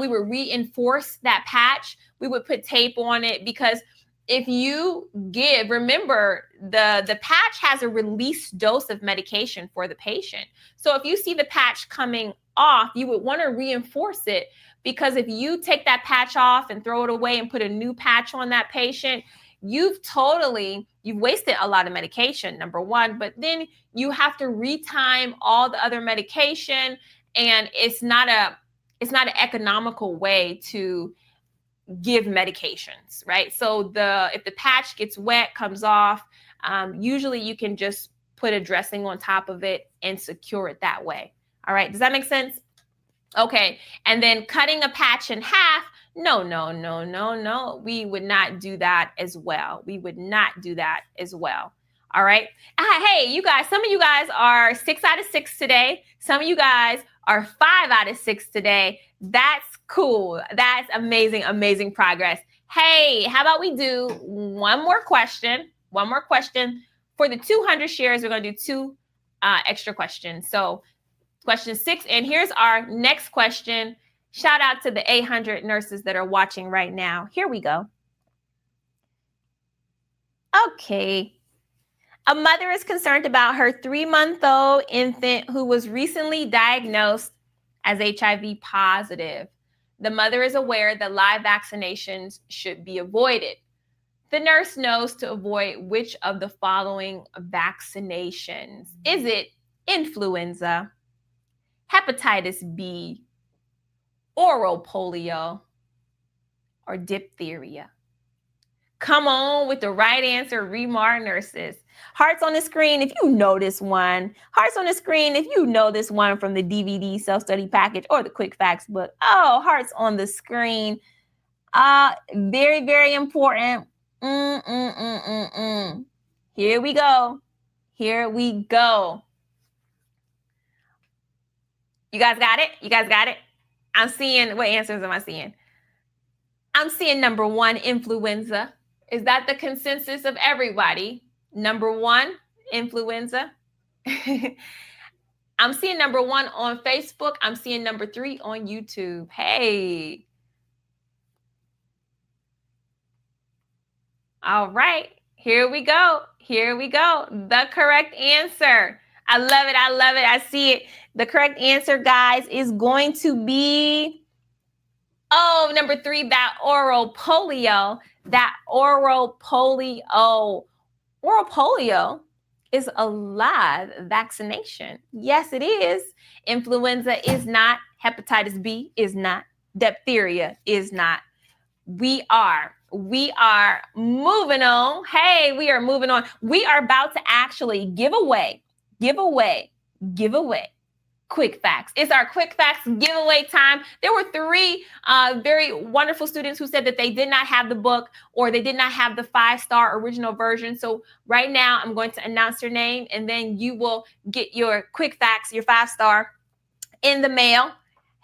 we would reinforce that patch. We would put tape on it, because if you remember, the patch has a released dose of medication for the patient. So if you see the patch coming off, you would want to reinforce it, because if you take that patch off and throw it away and put a new patch on that patient, you've wasted a lot of medication, number 1, but then you have to retime all the other medication, and it's not an economical way to give medications, right? So if the patch gets wet, comes off, usually you can just put a dressing on top of it and secure it that way. All right, does that make sense? Okay, and then cutting a patch in half, no. We would not do that as well. All right. Hey, you guys, some of you guys are 6 out of 6 today. Some of you guys are 5 out of 6 today. That's cool. That's amazing progress. Hey, how about we do one more question? For the 200 shares, we're going to do 2 extra questions. So question 6, and here's our next question. Shout out to the 800 nurses that are watching right now. Here we go. Okay. A mother is concerned about her 3-month-old infant who was recently diagnosed as HIV positive. The mother is aware that live vaccinations should be avoided. The nurse knows to avoid which of the following vaccinations? Is it influenza, hepatitis B, oral polio, or diphtheria? Come on with the right answer, Remar nurses. Hearts on the screen if you know this one. Hearts on the screen if you know this one from the DVD self-study package or the quick facts book. Oh, hearts on the screen. Very, very important. Here we go. Here we go. You guys got it? You guys got it? I'm seeing, what answers am I seeing? I'm seeing number 1, influenza. Is that the consensus of everybody? Number 1, influenza. I'm seeing number 1 on Facebook. I'm seeing number 3 on YouTube. Hey. All right. Here we go. Here we go. The correct answer. I love it. I love it. I see it. The correct answer, guys, is going to be, number 3, that oral polio. That oral polio. Oral polio is a live vaccination. Yes, it is. Influenza is not. Hepatitis B is not. Diphtheria is not. We are moving on. Hey, we are moving on. We are about to actually give away quick facts. It's our quick facts giveaway time. There were 3 very wonderful students who said that they did not have the book or they did not have the 5-star original version. So right now I'm going to announce your name and then you will get your quick facts, your 5-star in the mail.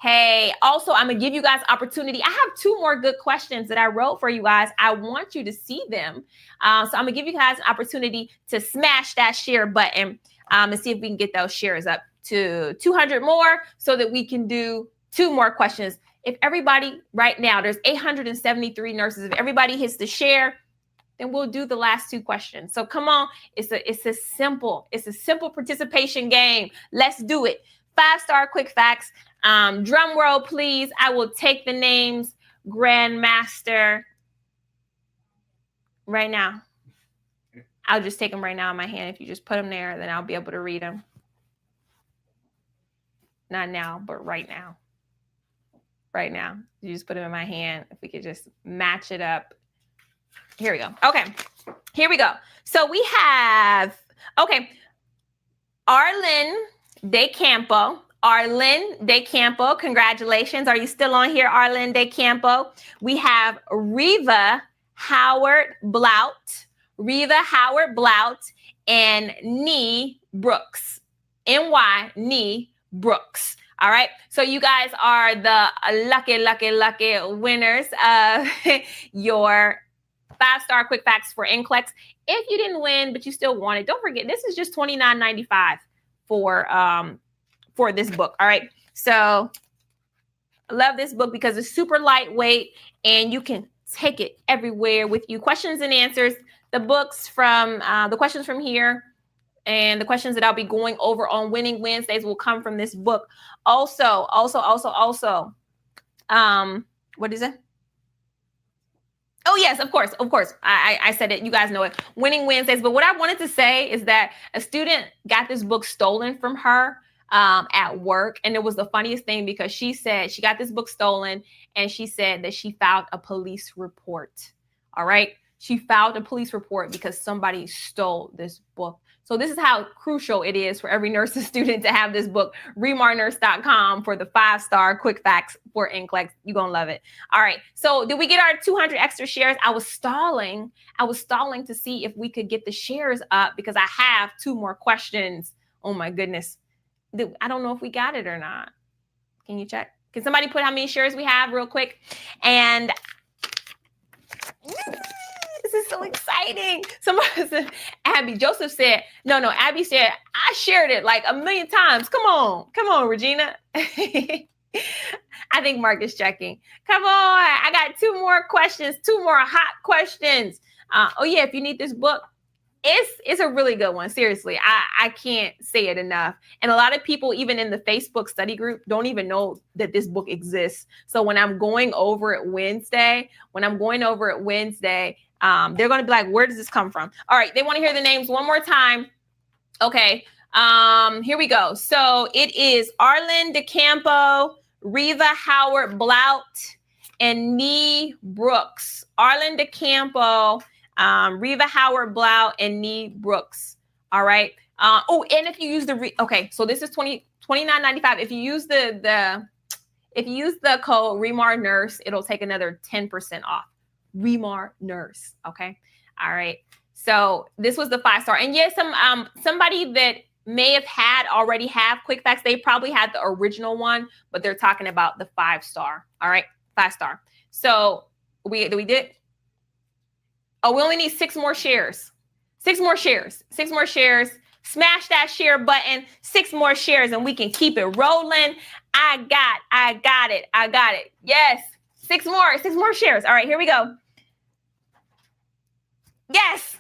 Hey, also, I'm going to give you guys opportunity. I have 2 more good questions that I wrote for you guys. I want you to see them. So I'm going to give you guys an opportunity to smash that share button and see if we can get those shares up to 200 more so that we can do 2 more questions. If everybody right now, there's 873 nurses. If everybody hits the share, then we'll do the last 2 questions. So come on. It's a simple participation game. Let's do it. 5-star quick facts. Drum roll, please. I will take the names. Grandmaster right now. I'll just take them right now in my hand. If you just put them there, then I'll be able to read them. Not now, but right now. Right now. You just put them in my hand. If we could just match it up. Here we go. Okay. Here we go. So we have, Arlen De Campo. Arlen De Campo, congratulations. Are you still on here, Arlen De Campo? We have Reva Howard Blout. Reva Howard Blout and Nee Brooks. N-Y, Nee Brooks. All right. So you guys are the lucky winners of your 5-star quick facts for Nclex. If you didn't win, but you still want it, don't forget, this is just $29.95 for this book. All right. So I love this book because it's super lightweight and you can take it everywhere with you. Questions and answers. The books from the questions from here and the questions that I'll be going over on Winning Wednesdays will come from this book. Also, what is it? Oh, yes, of course. I said it. You guys know it. Winning Wednesdays. But what I wanted to say is that a student got this book stolen from her at work. And it was the funniest thing because she said she got this book stolen and she said that she filed a police report. All right. She filed a police report because somebody stole this book. So this is how crucial it is for every nursing student to have this book, remarnurse.com, for the 5-star quick facts for Nclex. You're going to love it. All right. So did we get our 200 extra shares? I was stalling to see if we could get the shares up because I have 2 more questions. Oh my goodness. I don't know if we got it or not. Can you check? Can somebody put how many shares we have real quick? And this is so exciting. Somebody said, Abby, Joseph said, no, Abby said, I shared it like 1,000,000 times. Come on, Regina. I think Mark is checking. Come on. I got 2 more questions, 2 more hot questions. Oh yeah, if you need this book, It's a really good one. Seriously, I can't say it enough. And a lot of people, even in the Facebook study group, don't even know that this book exists. So when I'm going over it Wednesday, they're going to be like, where does this come from? All right, they want to hear the names one more time. Okay, here we go. So it is Arlen DeCampo, Reva Howard Blout, and Nee Brooks. Arlen DeCampo, Reva Howard Blau, and Nee Brooks. All right. And if you use so this is $29.95. If you use the code Remar Nurse, it'll take another 10% off. Remar Nurse. Okay. All right. So this was the 5-star. And yes, somebody that may have already have Quick Facts, they probably had the original one, but they're talking about the 5-star. All right. 5-star. So we did. Oh, we only need 6 more shares. 6 more shares. 6 more shares. Smash that share button. 6 more shares, and we can keep it rolling. I got it. Yes. 6 more. 6 more shares. All right, here we go. Yes.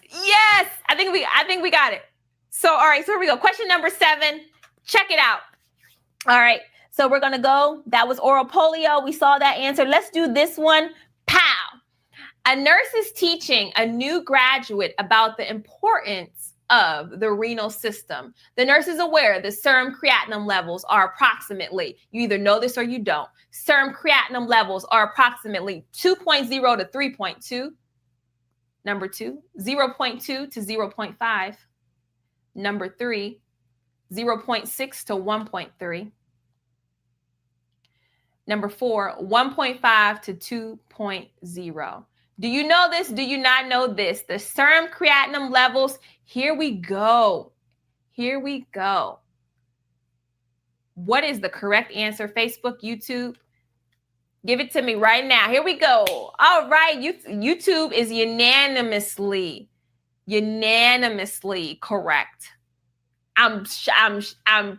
I think we got it. So, all right, so here we go. Question number 7. Check it out. All right. So we're going to go. That was oral polio. We saw that answer. Let's do this one. Pow. A nurse is teaching a new graduate about the importance of the renal system. The nurse is aware that serum creatinine levels are approximately, you either know this or you don't, serum creatinine levels are approximately 2.0 to 3.2. Number 2, 0.2 to 0.5. Number 3, 0.6 to 1.3. Number 4, 1.5 to 2.0. Do you know this? Do you not know this? The serum creatinine levels, here we go. What is the correct answer? Facebook, YouTube? Give it to me right now. Here we go. All right, YouTube is unanimously correct. I'm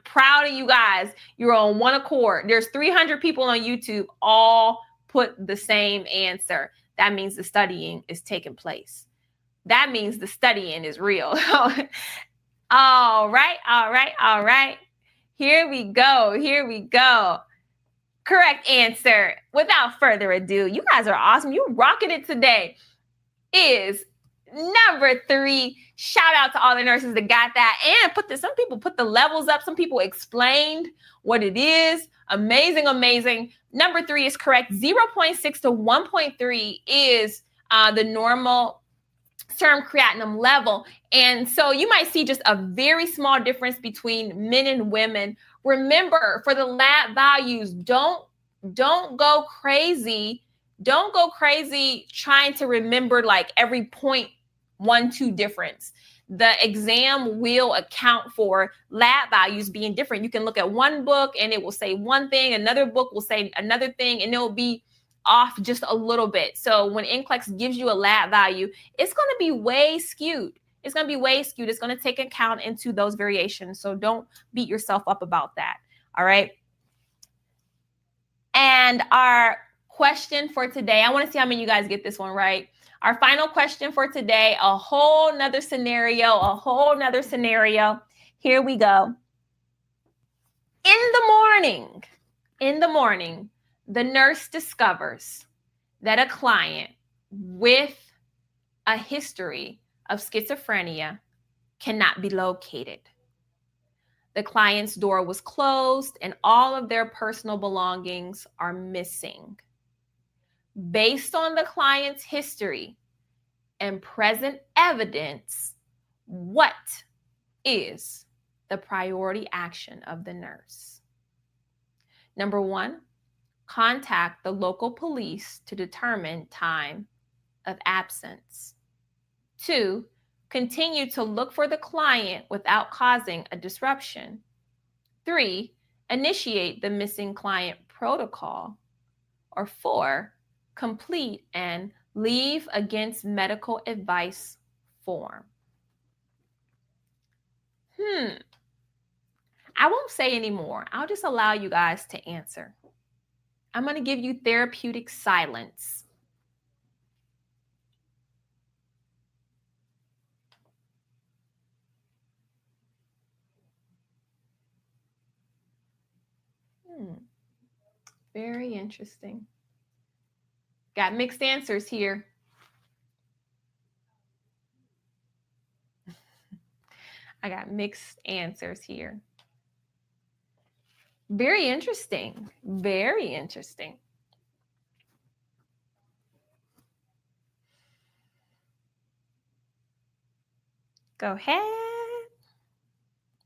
proud of you guys. You're on one accord. There's 300 people on YouTube, all put the same answer. That means the studying is taking place. That means the studying is real. All right. Here we go. Correct answer, without further ado, you guys are awesome. You're rocking it today, is number 3. Shout out to all the nurses that got that and some people put the levels up. Some people explained what it is. Amazing. Number 3 is correct. 0.6 to 1.3 is the normal serum creatinine level. And so you might see just a very small difference between men and women. Remember, for the lab values, don't go crazy. Don't go crazy trying to remember like every 0.12 difference. The exam will account for lab values being different. You can look at one book and it will say one thing, another book will say another thing, and it will be off just a little bit. So when Nclex gives you a lab value, it's going to be way skewed. It's going to take account into those variations. So don't beat yourself up about that. All right. And our question for today, I want to see how many of you guys get this one right. Our final question for today, a whole nother scenario. Here we go. In the morning, the nurse discovers that a client with a history of schizophrenia cannot be located. The client's door was closed and all of their personal belongings are missing. Based on the client's history and present evidence, what is the priority action of the nurse? Number 1, contact the local police to determine time of absence. 2, continue to look for the client without causing a disruption. 3, initiate the missing client protocol. Or 4, complete an leave against medical advice form. I won't say any more. I'll just allow you guys to answer. I'm going to give you therapeutic silence. Very interesting. Got mixed answers here. I got mixed answers here. Very interesting. Very interesting. Go ahead.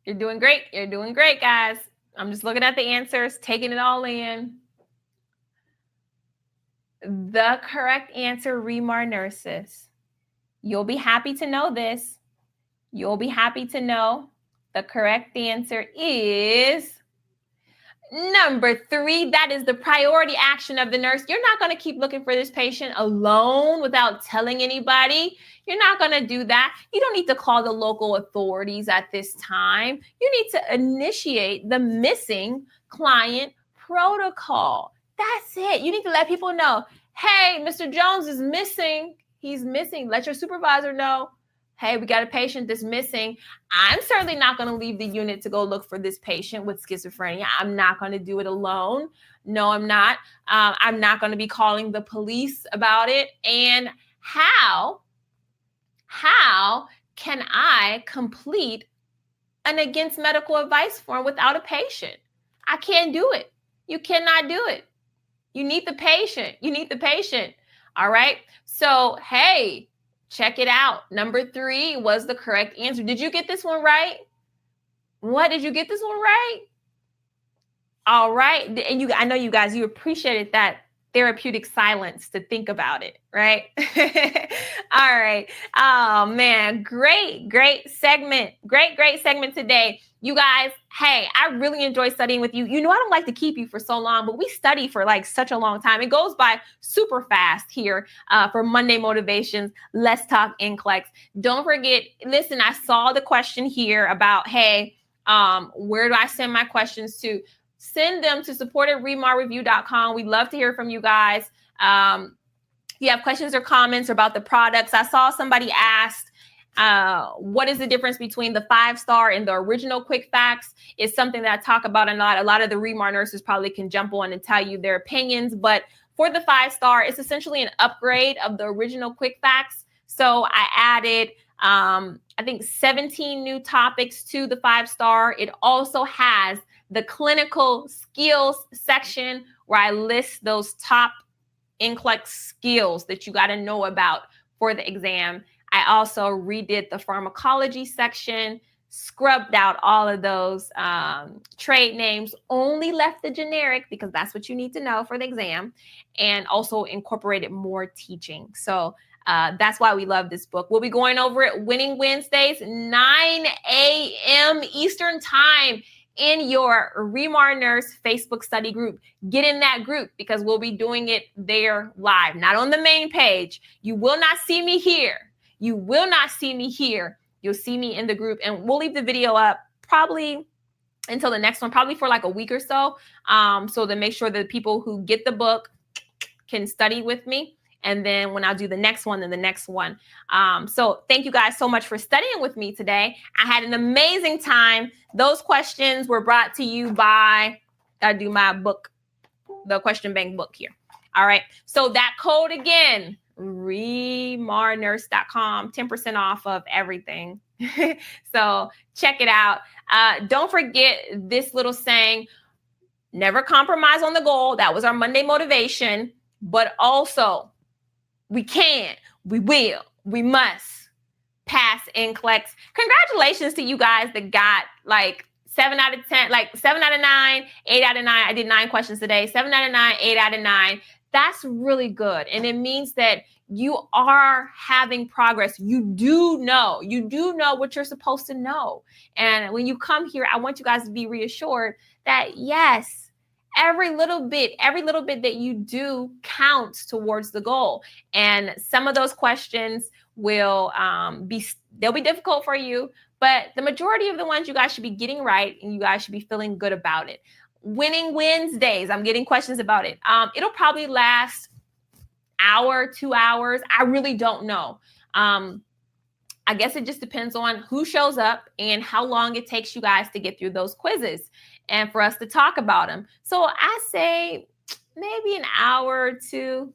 You're doing great. You're doing great, guys. I'm just looking at the answers, taking it all in. The correct answer, Remar nurses. You'll be happy to know this. You'll be happy to know the correct answer is number 3. That is the priority action of the nurse. You're not going to keep looking for this patient alone without telling anybody. You're not going to do that. You don't need to call the local authorities at this time. You need to initiate the missing client protocol. That's it. You need to let people know, hey, Mr. Jones is missing. He's missing. Let your supervisor know. Hey, we got a patient that's missing. I'm certainly not going to leave the unit to go look for this patient with schizophrenia. I'm not going to do it alone. No, I'm not. I'm not going to be calling the police about it. And how can I complete an against medical advice form without a patient? I can't do it. You cannot do it. You need the patient. You need the patient. All right. So, hey, check it out. Number 3 was the correct answer. Did you get this one right? What? Did you get this one right? All right. And I know you guys, you appreciated that therapeutic silence to think about it, right? All right. Oh, man. Great segment. Great segment today. You guys, hey, I really enjoy studying with you. You know, I don't like to keep you for so long, but we study for like such a long time. It goes by super fast here for Monday Motivations. Let's talk Nclex. Don't forget, listen, I saw the question here about, hey, where do I send my questions to? Send them to support@remarreview.com. We'd love to hear from you guys. If you have questions or comments about the products, I saw somebody asked, what is the difference between the 5-star and the original Quick Facts? It's something that I talk about a lot. A lot of the Remar nurses probably can jump on and tell you their opinions. But for the 5-star, it's essentially an upgrade of the original Quick Facts. So I added, I think, 17 new topics to the 5-star. It also has the clinical skills section where I list those top Nclex skills that you got to know about for the exam. I also redid the pharmacology section, scrubbed out all of those trade names, only left the generic because that's what you need to know for the exam, and also incorporated more teaching. So that's why we love this book. We'll be going over it Winning Wednesdays, 9 a.m. Eastern Time in your Remar Nurse Facebook study group. Get in that group because we'll be doing it there live, not on the main page. You will not see me here. You will not see me here. You'll see me in the group, and we'll leave the video up probably until the next one, probably for like a week or so. So to make sure that people who get the book can study with me. And then when I'll do the next one, then the next one. So thank you guys so much for studying with me today. I had an amazing time. Those questions were brought to you by, I do my book, the question bank book here. All right. So that code again, remarnurse.com, 10% off of everything. So check it out. Don't forget this little saying, never compromise on the goal. That was our Monday motivation, but also we can, we will, we must pass Nclex. Congratulations to you guys that got like 7 out of 10, like 7 out of 9, 8 out of 9. I did 9 questions today, 7 out of 9, 8 out of 9. That's really good. And it means that you are having progress. You do know what you're supposed to know. And when you come here, I want you guys to be reassured that yes, every little bit that you do counts towards the goal. And some of those questions will they'll be difficult for you, but the majority of the ones you guys should be getting right, and you guys should be feeling good about it. Winning Wednesdays, I'm getting questions about it. It'll probably last hour, 2 hours. I really don't know. I guess it just depends on who shows up and how long it takes you guys to get through those quizzes and for us to talk about them. So I say maybe an hour or two.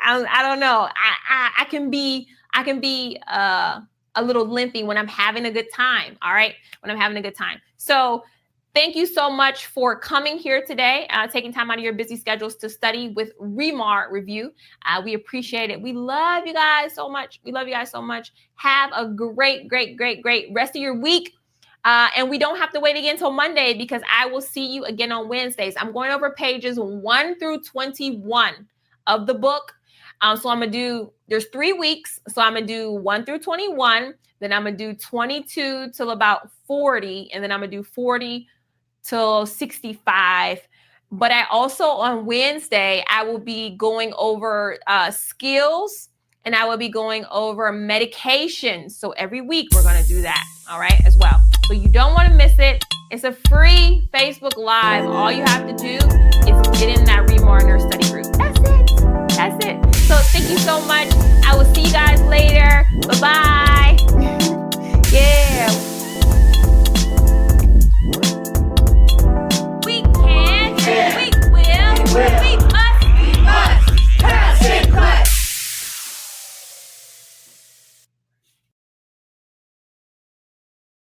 I don't know. I can be a little lengthy when I'm having a good time. All right, when I'm having a good time. So thank you so much for coming here today, taking time out of your busy schedules to study with Remar Review. We appreciate it. We love you guys so much. We love you guys so much. Have a great rest of your week. And we don't have to wait again until Monday because I will see you again on Wednesdays. I'm going over pages 1 through 21 of the book. So I'm going to do, there's 3 weeks. So I'm going to do 1 through 21. Then I'm going to do 22 till about 40. And then I'm going to do 40 till 65. But I also, on Wednesday, I will be going over skills and I will be going over medications. So every week we're going to do that. All right, as well. So you don't want to miss it. It's a free Facebook Live. All you have to do is get in that Remar Nurse Study group. That's it. So thank you so much. I will see you guys later. Bye-bye.